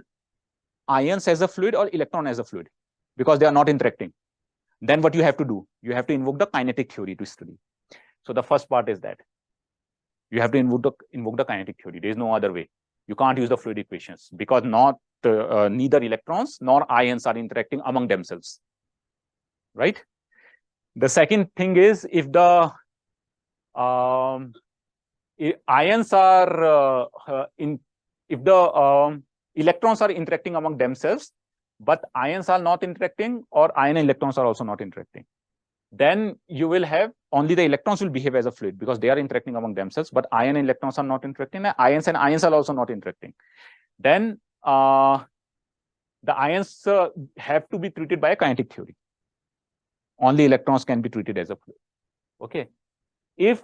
[SPEAKER 2] ions as a fluid or electron as a fluid, because they are not interacting. Then what you have to do? You have to invoke the kinetic theory to study. So the first part is that you have to invoke the kinetic theory. There is no other way. You can't use the fluid equations, because neither electrons nor ions are interacting among themselves, right? The second thing is if the ions are if the electrons are interacting among themselves, but ions are not interacting, or ion and electrons are also not interacting, then you will have only the electrons will behave as a fluid because they are interacting among themselves, but ion and electrons are not interacting, and ions are also not interacting. Then the ions have to be treated by a kinetic theory. Only electrons can be treated as a fluid. Okay. If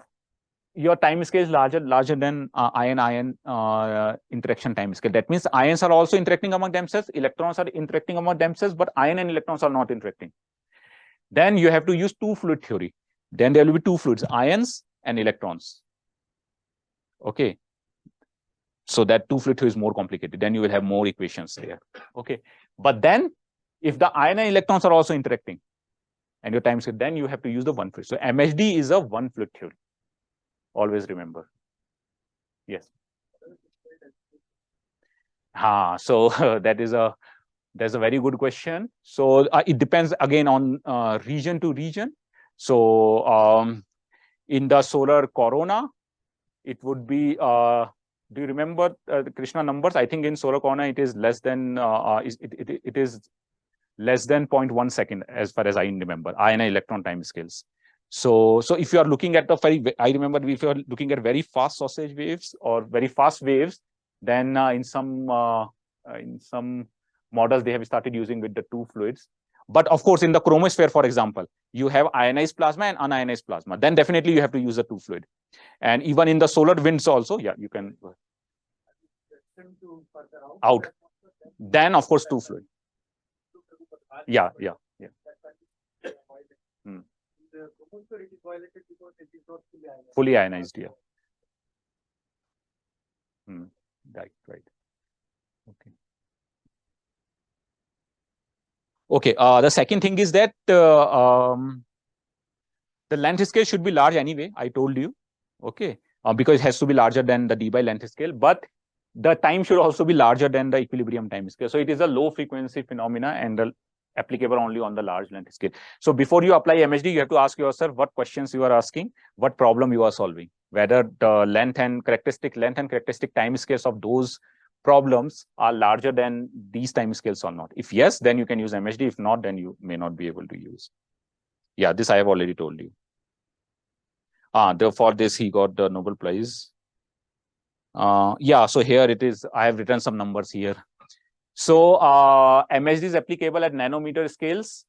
[SPEAKER 2] your time scale is larger than ion-ion interaction time scale, that means ions are also interacting among themselves, electrons are interacting among themselves, but ion and electrons are not interacting. Then you have to use two fluid theory. Then there will be two fluids, ions and electrons. Okay. So that two fluid theory is more complicated. Then you will have more equations there. Okay. But then if the ion and electrons are also interacting and your time scale, then you have to use the one fluid. So MHD is a one fluid theory. Always remember. Yes. So that's a very good question. So it depends again on region to region. So in the solar corona, it would be, do you remember the Krishna numbers? I think in solar corona, it is less than, it is less than 0.1 second, as far as I remember, ion and electron time scales. So if you are looking at the I remember if you are looking at very fast sausage waves or very fast waves, then in some models they have started using with the two fluids. But of course, in the chromosphere, for example, you have ionized plasma and unionized plasma. Then definitely you have to use the two fluid. And even in the solar winds also, yeah, you can out. Then of course two fluid. Yeah. Fully ionized, yeah. Right. Okay. Okay. The second thing is that the length scale should be large anyway. I told you. Okay. Because it has to be larger than the d by length scale, but the time should also be larger than the equilibrium time scale. So it is a low frequency phenomena and applicable only on the large length scale. So before you apply MHD, you have to ask yourself what questions you are asking, what problem you are solving, whether the length and characteristic time scales of those problems are larger than these time scales or not. If yes, then you can use MHD. If not, then you may not be able to use. Yeah, this I have already told you. For this, he got the Nobel Prize. Yeah, so here it is. I have written some numbers here. So MHD is applicable at nanometer scales.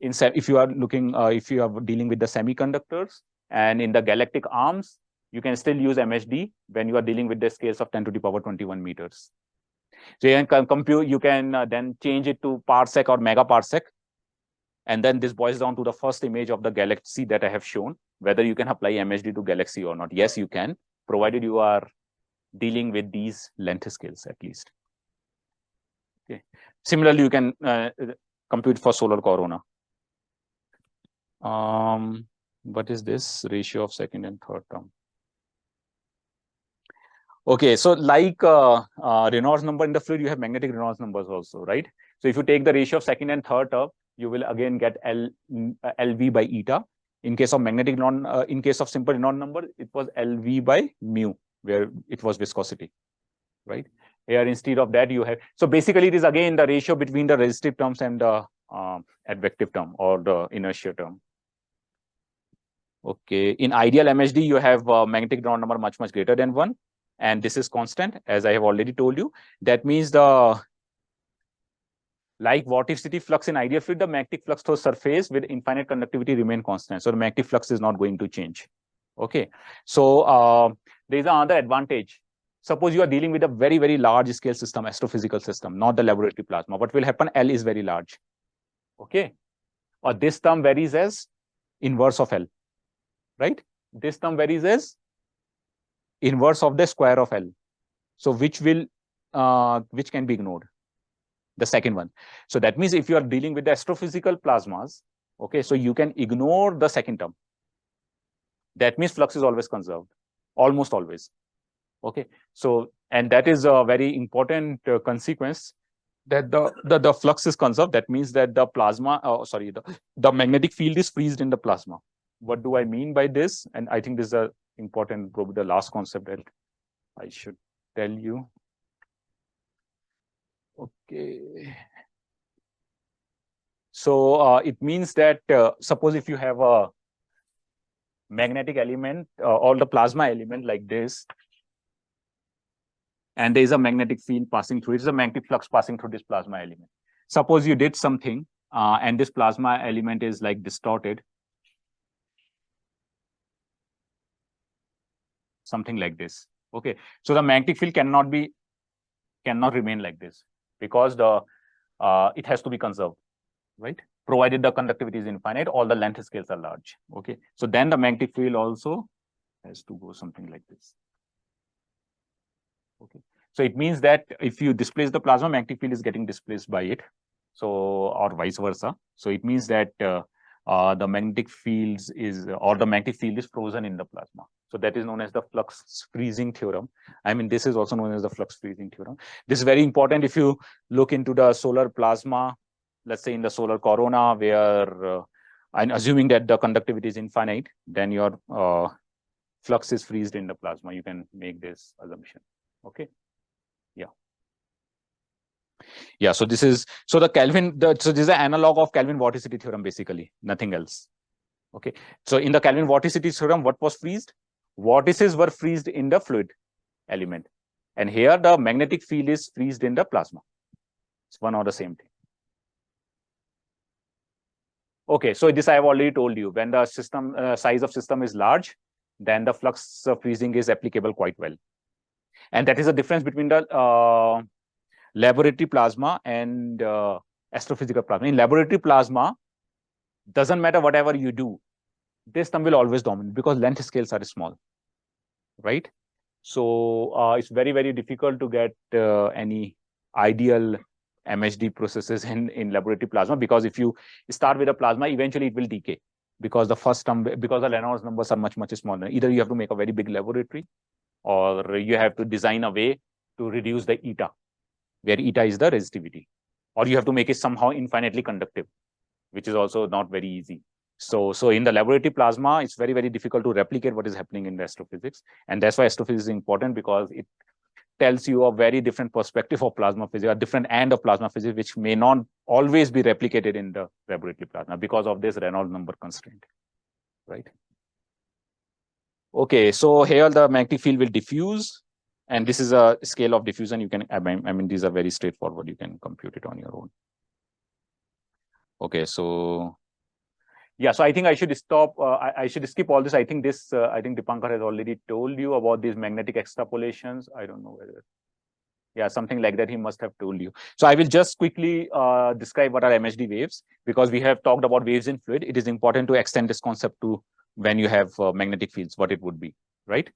[SPEAKER 2] If you are looking, if you are dealing with the semiconductors, and in the galactic arms, you can still use MHD when you are dealing with the scales of 10 to the power 21 meters. So you can compute, you can then change it to parsec or megaparsec. And then this boils down to the first image of the galaxy that I have shown, whether you can apply MHD to galaxy or not. Yes, you can, provided you are dealing with these length scales at least. Okay. Similarly, you can compute for solar corona. What is this ratio of second and third term? Okay, so like Reynolds number in the fluid, you have magnetic Reynolds numbers also, right? So if you take the ratio of second and third term, you will again get LV by eta. In case of magnetic in case of simple Reynolds number, it was LV by mu, where it was viscosity, right? Here, instead of that, you have, so basically it is again the ratio between the resistive terms and the advective term or the inertia term. Okay, in ideal MHD, you have magnetic Reynolds number much greater than 1. And this is constant, as I have already told you. That means like vorticity flux in ideal fluid, the magnetic flux through surface with infinite conductivity remain constant. So the magnetic flux is not going to change. Okay. So there is another advantage. Suppose you are dealing with a very large scale system, astrophysical system, not the laboratory plasma. What will happen? L is very large. Okay. Or this term varies as inverse of L. Right? This term varies as inverse of the square of L. So which can be ignored? The second one. So that means if you are dealing with the astrophysical plasmas, okay, so you can ignore the second term. That means flux is always conserved, almost always. Okay, so, and that is a very important consequence, that the flux is conserved. That means that the plasma, the magnetic field is freezed in the plasma. What do I mean by this? And I think this is a important, probably the last concept that I should tell you. Okay. So it means that suppose if you have a magnetic element or the plasma element like this, and there is a magnetic field passing through, it's a magnetic flux passing through this plasma element. Suppose you did something and this plasma element is like distorted, something like this. Okay, so the magnetic field cannot remain like this because the it has to be conserved, right? Provided the conductivity is infinite, all the length scales are large. Okay, so then the magnetic field also has to go something like this. Okay, so it means that if you displace the plasma, magnetic field is getting displaced by it. So, or vice versa. So it means that the magnetic fields is, or the magnetic field is frozen in the plasma. So that is known as the flux freezing theorem. I mean, this is also known as the flux freezing theorem. This is very important if you look into the solar plasma, let's say in the solar corona, where I'm assuming that the conductivity is infinite, then your flux is freezed in the plasma. You can make this assumption. Okay. Yeah, so this is, so the Kelvin, so this is an analog of Kelvin vorticity theorem, basically, nothing else. Okay, so in the Kelvin vorticity theorem, what was freezed? Vortices were freezed in the fluid element. And here the magnetic field is freezed in the plasma. It's one or the same thing. Okay, so this I have already told you. When the system size of system is large, then the flux freezing is applicable quite well. And that is the difference between the laboratory plasma and astrophysical plasma. In laboratory plasma, doesn't matter whatever you do, this term will always dominate because length scales are small, right? So it's very, very difficult to get any ideal MHD processes in laboratory plasma, because if you start with a plasma, eventually it will decay because the first term, because the Reynolds numbers are much, much smaller. Either you have to make a very big laboratory, or you have to design a way to reduce the eta, where eta is the resistivity, or you have to make it somehow infinitely conductive, which is also not very easy. So in the laboratory plasma, it's very, very difficult to replicate what is happening in the astrophysics. And that's why astrophysics is important, because it tells you a very different perspective of plasma physics, a different end of plasma physics, which may not always be replicated in the laboratory plasma because of this Reynolds number constraint, right? Okay, so here the magnetic field will diffuse, and this is a scale of diffusion. You can, I mean, these are very straightforward. You can compute it on your own. Okay, so yeah, so I think I should stop. I should skip all this. I think this, I think Dipankar has already told you about these magnetic extrapolations. I don't know whether, yeah, something like that he must have told you. So I will just quickly describe what are MHD waves, because we have talked about waves in fluid. It is important to extend this concept to when you have magnetic fields, what it would be, right?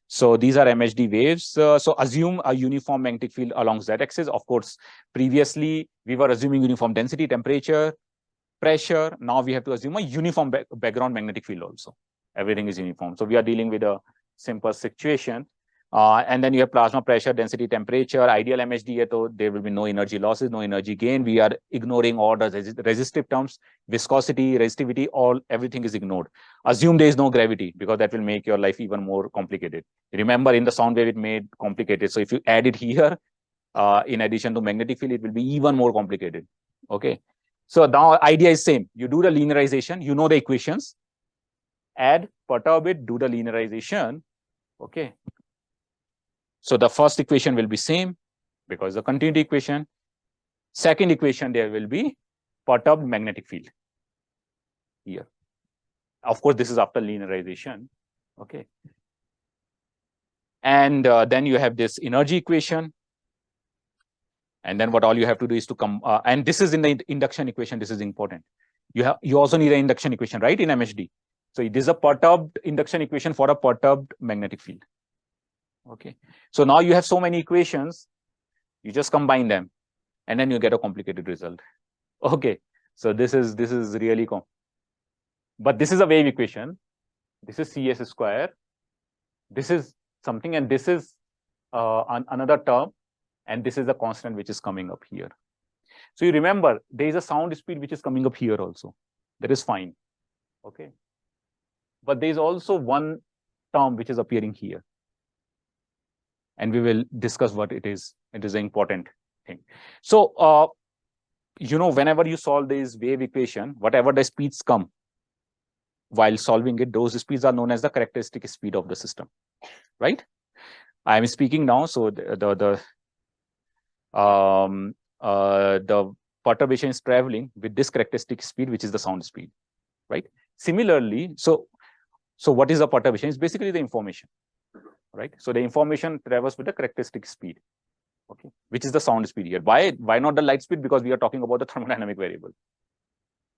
[SPEAKER 2] So these are MHD waves. So assume a uniform magnetic field along z-axis. Of course, previously we were assuming uniform density, temperature, pressure. Now we have to assume a uniform background magnetic field also. Everything is uniform. So we are dealing with a simple situation. And then you have plasma pressure, density, temperature, ideal MHD, so there will be no energy losses, no energy gain. We are ignoring all the resistive terms, viscosity, resistivity, everything is ignored. Assume there is no gravity, because that will make your life even more complicated. Remember, in the sound wave, it made complicated. So if you add it here, in addition to magnetic field, it will be even more complicated. Okay. So now idea is same. You do the linearization, you know the equations, add, perturb it, do the linearization. Okay. So the first equation will be same because the continuity equation. Second equation, there will be perturbed magnetic field here. Of course, this is after linearization. Okay. And then you have this energy equation. And then what all you have to do is to come, and this is in the induction equation. This is important. You also need an induction equation, right, in MHD. So this is a perturbed induction equation for a perturbed magnetic field. Okay. So now you have so many equations, you just combine them, and then you get a complicated result. Okay. So this is really but this is a wave equation. This is CS square. This is something, and this is another term. And this is the constant which is coming up here. So you remember there is a sound speed which is coming up here also. That is fine. Okay. But there is also one term which is appearing here. And we will discuss what it is. It is an important thing. So, whenever you solve this wave equation, whatever the speeds come while solving it, those speeds are known as the characteristic speed of the system, right? I am speaking now, so the perturbation is traveling with this characteristic speed, which is the sound speed, right? Similarly, so what is the perturbation? It's basically the information, right? So the information travels with the characteristic speed, okay, which is the sound speed here. Why not the light speed? Because we are talking about the thermodynamic variable,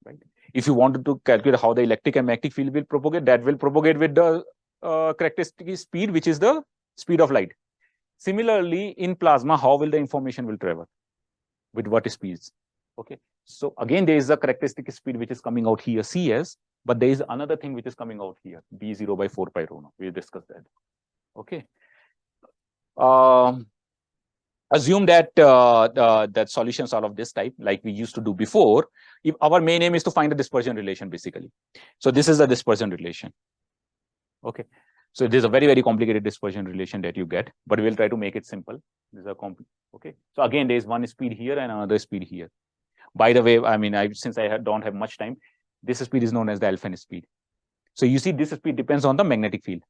[SPEAKER 2] right? If you wanted to calculate how the electric and magnetic field will propagate, that will propagate with the characteristic speed, which is the speed of light. Similarly, in plasma, how will the information will travel? With what speeds? Okay. So again, there is a characteristic speed which is coming out here, Cs, but there is another thing which is coming out here, B0 by 4 pi rho naught. We discussed that. Okay. Assume that that solutions are of this type, like we used to do before. If our main aim is to find the dispersion relation, basically. So this is the dispersion relation. Okay. So there's a very, very complicated dispersion relation that you get, but we'll try to make it simple. These are okay. So again, there's one speed here and another speed here. By the way, I mean, since I don't have much time, this speed is known as the alpha speed. So you see, this speed depends on the magnetic field,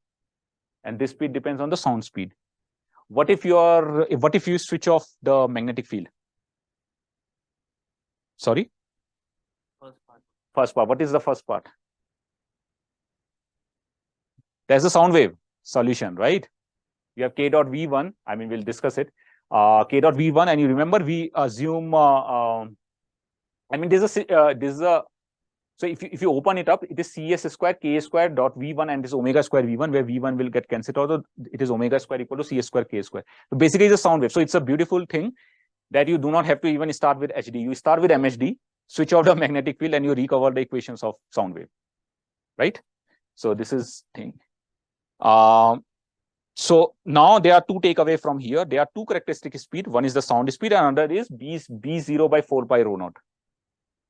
[SPEAKER 2] and this speed depends on the sound speed. What if you switch off the magnetic field? Sorry? First part. What is the first part? There's a sound wave solution, right? You have k dot v1. I mean, we'll discuss it. K dot v1, and you remember we assume. I mean, so if you open it up, it is Cs square k square dot v1 and this omega square v1, where v1 will get cancelled out. It is omega square equal to Cs square k square. So basically, it's a sound wave. So it's a beautiful thing that you do not have to even start with HD. You start with MHD, switch off the magnetic field, and you recover the equations of sound wave, right? So this is thing. So now there are two takeaway from here. There are two characteristic speed. One is the sound speed, and another is B0 by 4 pi rho naught.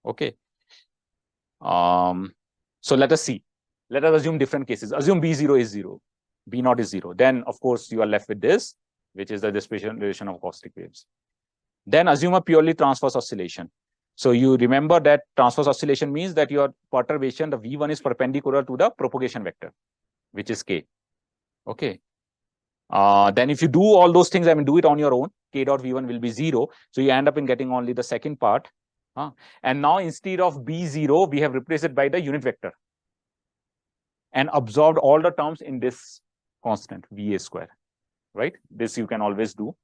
[SPEAKER 2] Okay. So let us see. Let us assume different cases. Assume B0 is 0, B0 is 0. Then, of course, you are left with this, which is the dispersion relation of acoustic waves. Then assume a purely transverse oscillation. So you remember that transverse oscillation means that your perturbation, the V1 is perpendicular to the propagation vector, which is K. Okay. Then if you do all those things, I mean, do it on your own, K dot V1 will be 0. So you end up in getting only the second part. And now instead of B0, we have replaced it by the unit vector and absorbed all the terms in this constant VA square, right? This you can always do.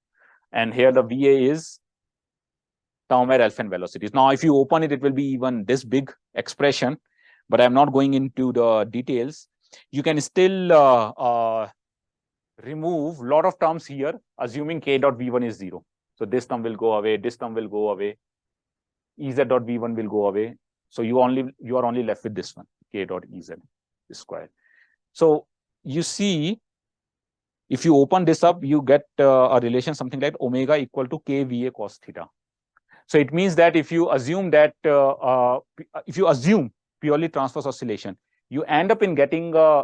[SPEAKER 2] And here the VA is term where alpha and velocities. Now, if you open it, it will be even this big expression, but I'm not going into the details. You can still remove a lot of terms here, assuming K dot V1 is 0. So this term will go away, this term will go away, Ez dot V1 will go away. So you are only left with this one, K dot Ez square. So you see, if you open this up, you get a relation something like omega equal to KVA cos theta. So it means that if you assume that purely transverse oscillation, you end up in getting a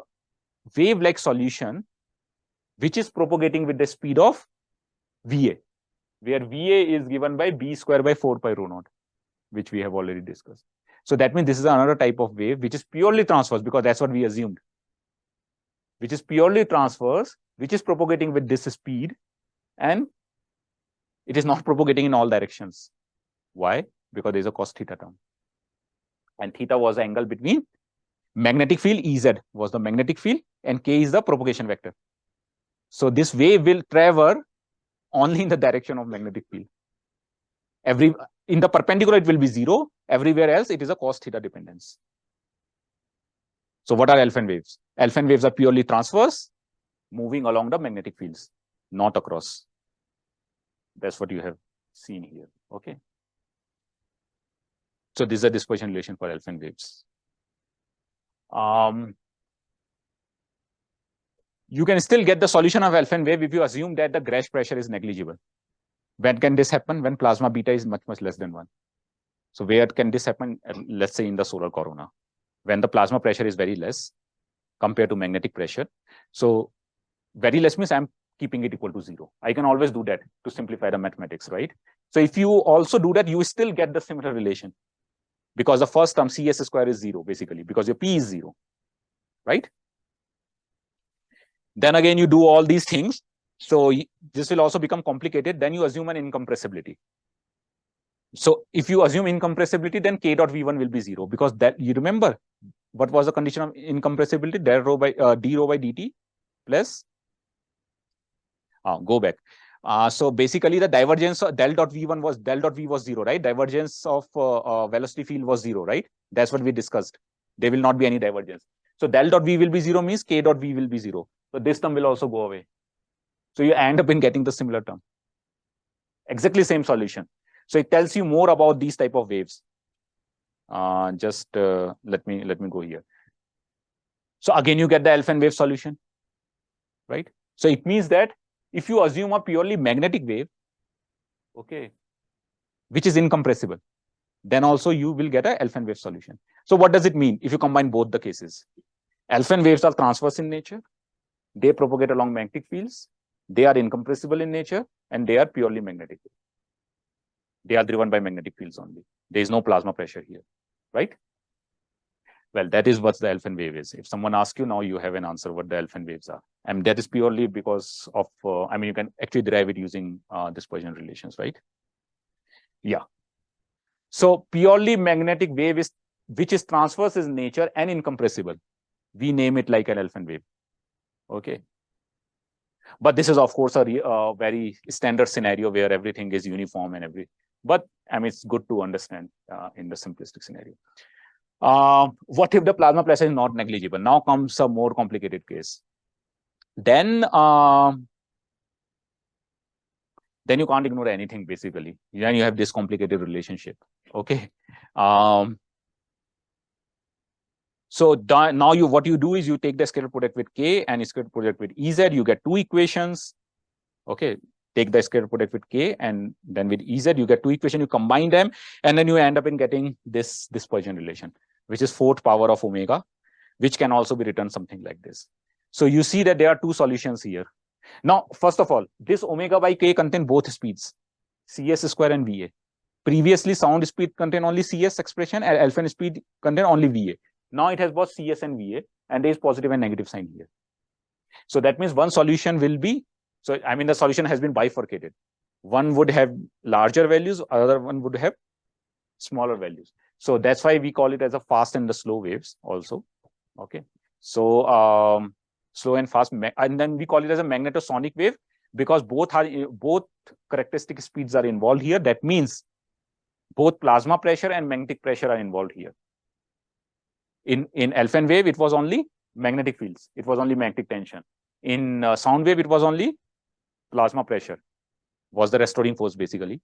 [SPEAKER 2] wave-like solution which is propagating with the speed of VA, where VA is given by B square by 4 pi rho naught, which we have already discussed. So that means this is another type of wave which is purely transverse, because that's what we assumed, which is purely transverse, which is propagating with this speed, and it is not propagating in all directions. Why? Because there is a cos theta term. And theta was the angle between magnetic field, Ez was the magnetic field, and K is the propagation vector. So this wave will travel only in the direction of magnetic field. In the perpendicular, it will be 0. Everywhere else, it is a cos theta dependence. So what are Alphen waves? Alphen waves are purely transverse, moving along the magnetic fields, not across. That's what you have seen here. Okay. So this is a dispersion relation for Alphen waves. You can still get the solution of Alphen wave if you assume that the Grash pressure is negligible. When can this happen? When plasma beta is much, much less than 1. So where can this happen? Let's say in the solar corona, when the plasma pressure is very less compared to magnetic pressure. So very less means I'm keeping it equal to 0. I can always do that to simplify the mathematics, right? So if you also do that, you still get the similar relation, because the first term CS square is 0, basically, because your P is 0, right? Then again, you do all these things. So this will also become complicated. Then you assume an incompressibility. So if you assume incompressibility, then K dot V1 will be 0, because that, you remember what was the condition of incompressibility? Del rho by d rho by dt plus go back. So basically the divergence of del dot V1 was, del dot V was 0, right? Divergence of velocity field was 0, right? That's what we discussed. There will not be any divergence. So del dot V will be 0 means K dot V will be 0. So this term will also go away. So you end up in getting the similar term. Exactly same solution. So it tells you more about these type of waves. Let me go here. So again, you get the Elfman wave solution, right? So it means that if you assume a purely magnetic wave, okay, which is incompressible, then also you will get a Elfman wave solution. So what does it mean if you combine both the cases? Elfman waves are transverse in nature. They propagate along magnetic fields. They are incompressible in nature, and they are purely magnetic. They are driven by magnetic fields only. There is no plasma pressure here, right? Well, that is what the Elfman wave is. If someone asks you now, you have an answer what the Elfman waves are. And that is purely because of, I mean, you can actually derive it using dispersion relations, right? Yeah. So purely magnetic wave is, which is transverse in nature and incompressible. We name it like an Elfman wave. Okay. But this is, of course, a very standard scenario where everything is uniform and everything. But I mean, it's good to understand in the simplistic scenario. What if the plasma pressure is not negligible? Now comes a more complicated case. Then you can't ignore anything, basically. Then you have this complicated relationship. Okay. So now what you do is you take the scalar product with K and scalar product with Ez. You get two equations. Okay. Take the scalar product with K and then with Ez, you get two equations. You combine them, and then you end up in getting this dispersion relation, which is 4th power of omega, which can also be written something like this. So you see that there are two solutions here. Now, first of all, this omega by K contain both speeds, CS square and VA. Previously, sound speed contain only CS expression, and Elfman speed contain only VA. Now it has both CS and VA, and there is positive and negative sign here. So that means one solution will be, so I mean the solution has been bifurcated. One would have larger values, other one would have smaller values. So that's why we call it as a fast and the slow waves also. Okay. So slow and fast, and then we call it as a magnetosonic wave, because both characteristic speeds are involved here. That means both plasma pressure and magnetic pressure are involved here. In Elfman wave, it was only magnetic fields. It was only magnetic tension. In sound wave, it was only plasma pressure, was the restoring force, basically.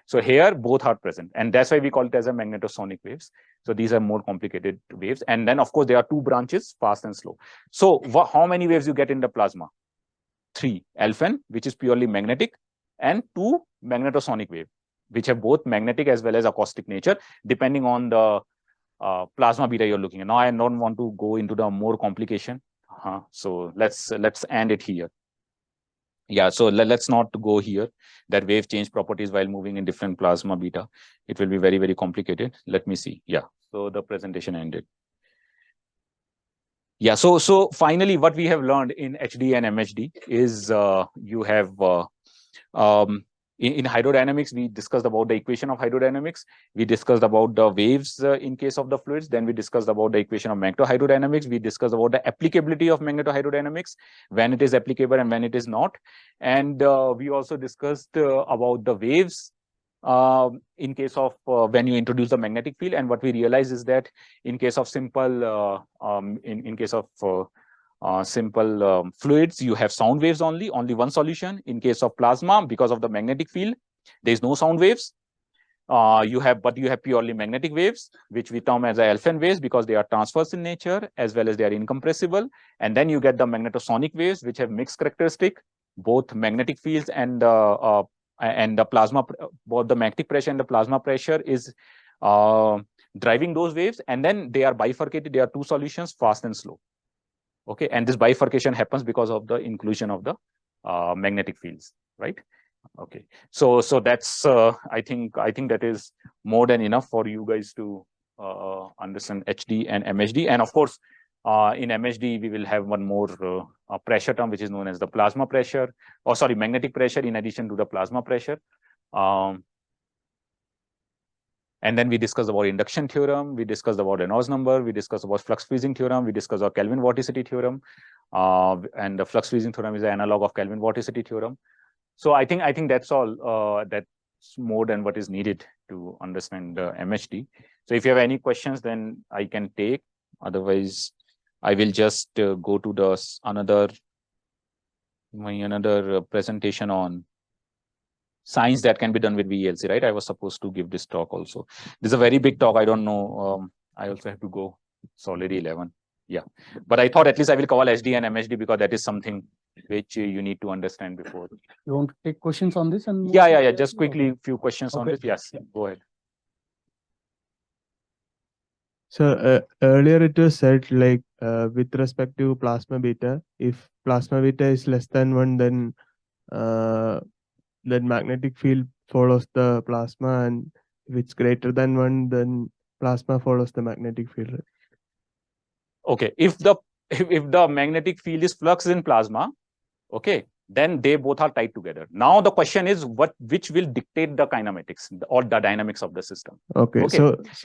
[SPEAKER 2] So here, both are present. And that's why we call it as a magnetosonic waves. So these are more complicated waves. And then, of course, there are two branches, fast and slow. So how many waves you get in the plasma? 3. Elfman, which is purely magnetic, and 2 magnetosonic wave, which have both magnetic as well as acoustic nature, depending on the plasma beta you're looking at. Now, I don't want to go into the more complication. So let's end it here. Yeah, so let's not go here, that wave change properties while moving in different plasma beta. It will be very, very complicated. Let me see. Yeah, so the presentation ended. Yeah, so finally, what we have learned in HD and MHD is you have in hydrodynamics, we discussed about the equation of hydrodynamics. We discussed about the waves in case of the fluids. Then we discussed about the equation of magnetohydrodynamics. We discussed about the applicability of magnetohydrodynamics, when it is applicable and when it is not. And we also discussed about the waves in case of when you introduce the magnetic field. And what we realize is that in case of simple, in case of simple fluids, you have sound waves only one solution. In case of plasma, because of the magnetic field, there is no sound waves. You have purely magnetic waves, which we term as Elfman waves, because they are transverse in nature as well as they are incompressible. And then you get the magnetosonic waves, which have mixed characteristic, both magnetic fields and and the plasma, both the magnetic pressure and the plasma pressure is driving those waves, and then they are bifurcated. There are two solutions, fast and slow. Okay, and this bifurcation happens because of the inclusion of the magnetic fields, right? Okay, so that's I think that is more than enough for you guys to understand HD and MHD. And of course, in MHD we will have one more pressure term, which is known as the plasma pressure, or sorry, magnetic pressure, in addition to the plasma pressure. And then we discussed about induction theorem, we discussed about Reynolds number, we discussed about flux freezing theorem, we discussed about Kelvin vorticity theorem, and the flux freezing theorem is the analog of Kelvin vorticity theorem. So I think that's all. That's more than what is needed to understand MHD. So if you have any questions, then I can take. Otherwise, I will just go to the another presentation on science that can be done with VLC, right? I was supposed to give this talk also. This is a very big talk. I don't know. I also have to go. It's already 11. Yeah. But I thought at least I will cover HD and MHD because that is something which you need to understand before.
[SPEAKER 1] You want to take questions on this? And
[SPEAKER 2] yeah. Just quickly, few questions on this. Yes, go ahead.
[SPEAKER 3] So earlier it was said, like with respect to plasma beta, if plasma beta is less than 1, then magnetic field follows the plasma, and if it's greater than 1, then plasma follows the magnetic field. Right?
[SPEAKER 2] Okay, if the magnetic field is flux in plasma, okay, then they both are tied together. Now the question is which will dictate the kinematics or the dynamics of the system.
[SPEAKER 3] Okay.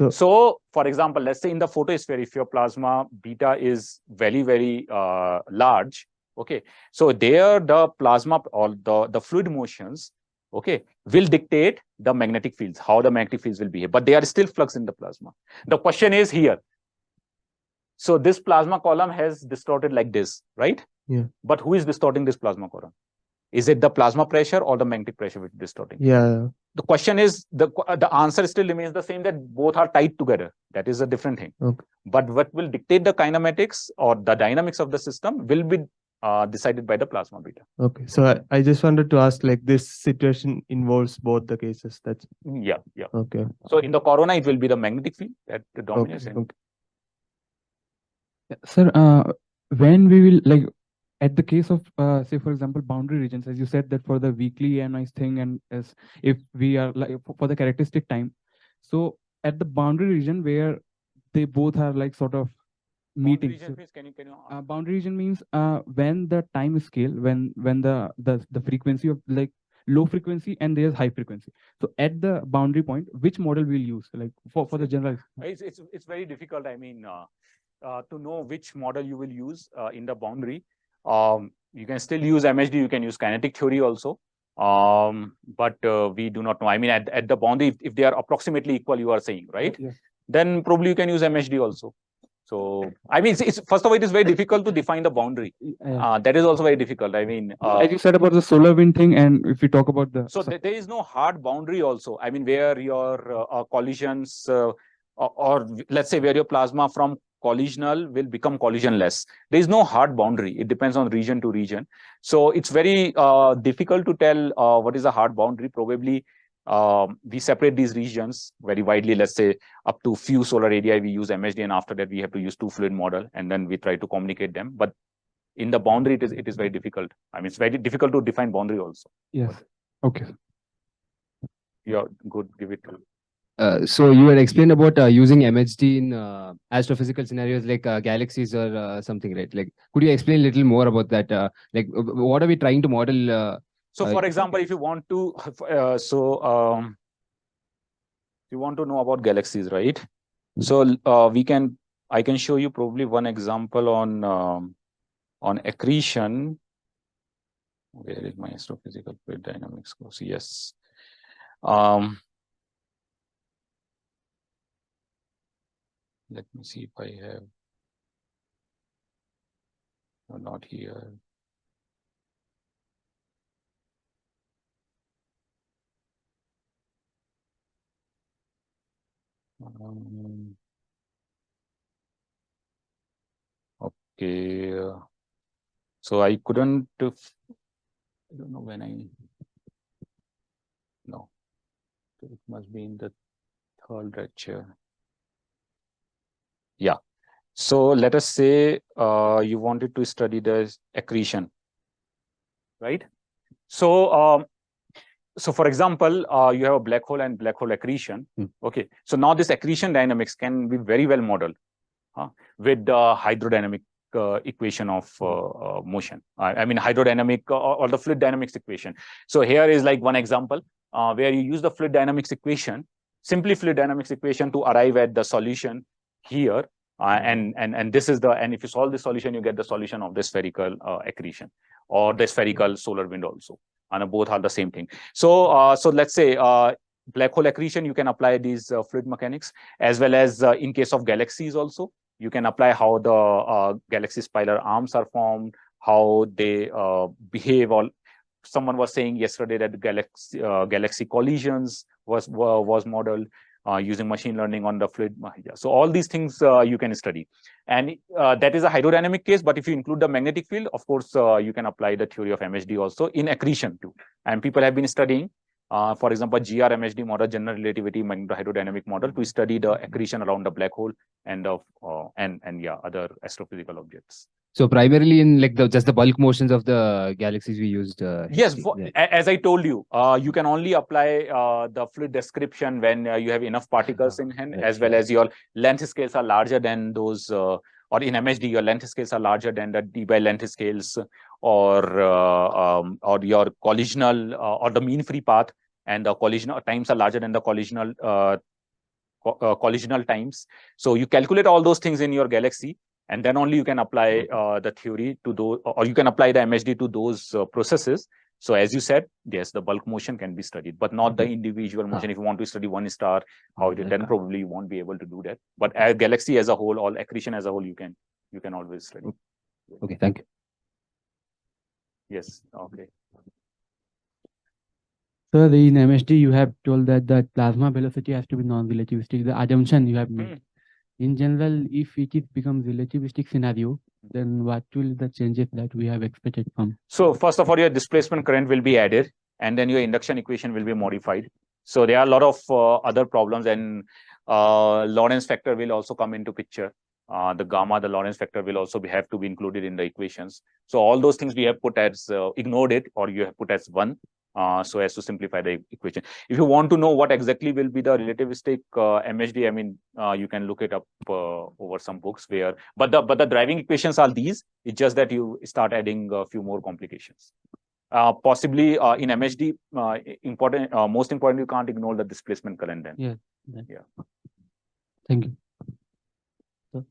[SPEAKER 2] So for example, let's say in the photosphere, if your plasma beta is very, very large, okay, so there the plasma or the fluid motions, okay, will dictate the magnetic fields, how the magnetic fields will behave, but they are still flux in the plasma. The question is here. So this plasma column has distorted like this, right?
[SPEAKER 3] Yeah.
[SPEAKER 2] But who is distorting this plasma column? Is it the plasma pressure or the magnetic pressure which is distorting?
[SPEAKER 3] Yeah.
[SPEAKER 2] The question is, the answer still remains the same, that both are tied together. That is a different thing.
[SPEAKER 3] Okay.
[SPEAKER 2] But what will dictate the kinematics or the dynamics of the system will be decided by the plasma beta.
[SPEAKER 3] Okay. So I just wanted to ask, like, this situation involves both the cases. That's
[SPEAKER 2] yeah.
[SPEAKER 3] Okay.
[SPEAKER 2] So in the corona, it will be the magnetic field that dominates.
[SPEAKER 3] Okay.
[SPEAKER 4] Sir, when we will, like, at the case of say for example boundary regions, as you said that for the weakly ionized thing, and as if we are like for the characteristic time, so at the boundary region where they both are like sort of meeting. Boundary region means when the time scale, when the frequency of like low frequency and there's high frequency. So at the boundary point, which model we'll use, like for the general?
[SPEAKER 2] It's very difficult. I mean, to know which model you will use in the boundary. You can still use MHD, you can use kinetic theory also, but we do not know. I mean, at the boundary, if they are approximately equal, you are saying, right?
[SPEAKER 4] Yeah.
[SPEAKER 2] Then probably you can use MHD also. So, I mean, it's first of all, it is very difficult to define the boundary. That is also very difficult. I mean,
[SPEAKER 4] as you said about the solar wind thing, and if we talk about the...
[SPEAKER 2] So there is no hard boundary also. I mean, where your collisions, or let's say where your plasma from collisional will become collisionless. There is no hard boundary. It depends on region to region. So it's very difficult to tell what is a hard boundary. Probably we separate these regions very widely. Let's say up to few solar radii, we use MHD, and after that we have to use two fluid model, and then we try to communicate them. But in the boundary, it is very difficult. I mean, it's very difficult to define boundary also.
[SPEAKER 4] Yes. Okay.
[SPEAKER 2] Yeah, good. Give it to.
[SPEAKER 5] So you had explained about using MHD in astrophysical scenarios like galaxies or something, right? Like, could you explain a little more about that? Like, what are we trying to model?
[SPEAKER 2] So, for example, if you want to, if you want to know about galaxies, right? So I can show you probably one example on accretion. Where is my astrophysical fluid dynamics course? Yes. Let me see if I have. No, not here. Okay. So I couldn't. I don't know when I. It must be in the third lecture. Yeah. So let us say you wanted to study the accretion, right? So so for example, you have a black hole and black hole accretion. Okay. So now this accretion dynamics can be very well modeled with the hydrodynamic equation of motion. I mean hydrodynamic or the fluid dynamics equation. So here is like one example where you use the fluid dynamics equation, simply fluid dynamics equation, to arrive at the solution here. And this is the, and if you solve the solution, you get the solution of the spherical accretion or the spherical solar wind also. And both are the same thing. So so let's say black hole accretion, you can apply these fluid mechanics, as well as in case of galaxies also, you can apply how the galaxy spiral arms are formed, how they behave. Or someone was saying yesterday that the galaxy collisions was modeled using machine learning on the fluid. So all these things you can study, and that is a hydrodynamic case. But if you include the magnetic field, of course, you can apply the theory of MHD also in accretion too. And people have been studying, for example, GR MHD model, general relativity hydrodynamic model, to study the accretion around the black hole and yeah, other astrophysical objects.
[SPEAKER 5] So primarily in like just the bulk motions of the galaxies we used.
[SPEAKER 2] Yes, as I told you, you can only apply the fluid description when you have enough particles in hand, as well as your length scales are larger than those, or in MHD, your length scales are larger than the d by length scales, or your collisional or the mean free path, and the collisional times are larger than the collisional times. So you calculate all those things in your galaxy, and then only you can apply the theory to those, or you can apply the MHD to those processes. So as you said, yes, the bulk motion can be studied, but not the individual motion. If you want to study one star, how it is, then probably you won't be able to do that. But as galaxy as a whole, all accretion as a whole, you can always study.
[SPEAKER 5] Okay, thank you.
[SPEAKER 2] Yes. Okay.
[SPEAKER 6] So in MHD, you have told that the plasma velocity has to be non-relativistic. The assumption you have made. In general, if it becomes relativistic scenario, then what will be the changes that we have expected from?
[SPEAKER 2] So first of all, your displacement current will be added, and then your induction equation will be modified. So there are a lot of other problems, and Lorentz factor will also come into picture. The gamma, the Lorentz factor will also have to be included in the equations. So all those things we have put as ignored it, or you have put as 1. So as to simplify the equation. If you want to know what exactly will be the relativistic MHD, I mean, you can look it up over some books where, but the driving equations are these. It's just that you start adding a few more complications. Possibly in MHD, most important, you can't ignore the displacement current then.
[SPEAKER 6] Yeah.
[SPEAKER 2] Yeah.
[SPEAKER 6] Thank you. So,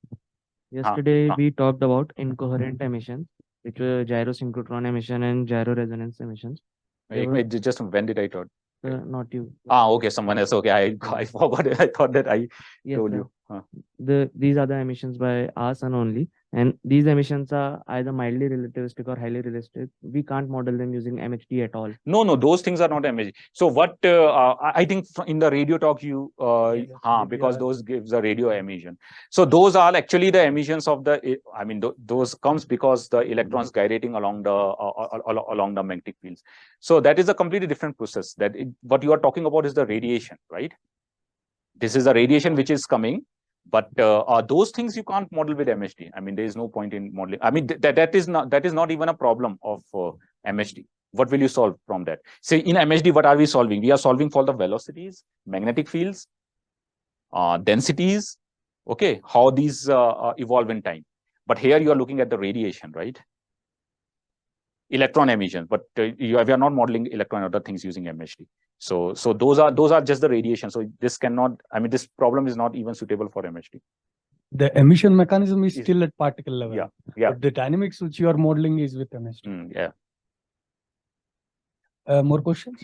[SPEAKER 6] yesterday we talked about incoherent emissions, which were gyrosynchrotron emission and gyroresonance emissions.
[SPEAKER 2] Just when did I talk?
[SPEAKER 6] Not you.
[SPEAKER 2] Okay, someone else. Okay, I forgot it. I thought that I told you.
[SPEAKER 6] These are the emissions by our sun only, and these emissions are either mildly relativistic or highly relativistic. We can't model them using MHD at all.
[SPEAKER 2] No, those things are not MHD. So what I think in the radio talk you because those gives a radio emission. So those are actually the emissions of the. I mean those comes because the electrons gyrating along the magnetic fields. So that is a completely different process. What you are talking about is the radiation, right? This is a radiation which is coming. But those things you can't model with MHD. I mean, there is no point in modeling. I mean, that is not even a problem of MHD. What will you solve from that? Say in MHD, what are we solving? We are solving for the velocities, magnetic fields, densities. Okay, how these evolve in time. But here you are looking at the radiation, right? Electron emission, but we are not modeling electron and other things using MHD. So those are just the radiation. So this cannot. I mean, this problem is not even suitable for MHD.
[SPEAKER 7] The emission mechanism is still at particle level.
[SPEAKER 2] Yeah.
[SPEAKER 7] But the dynamics which you are modeling is with MHD.
[SPEAKER 2] Yeah.
[SPEAKER 7] More questions?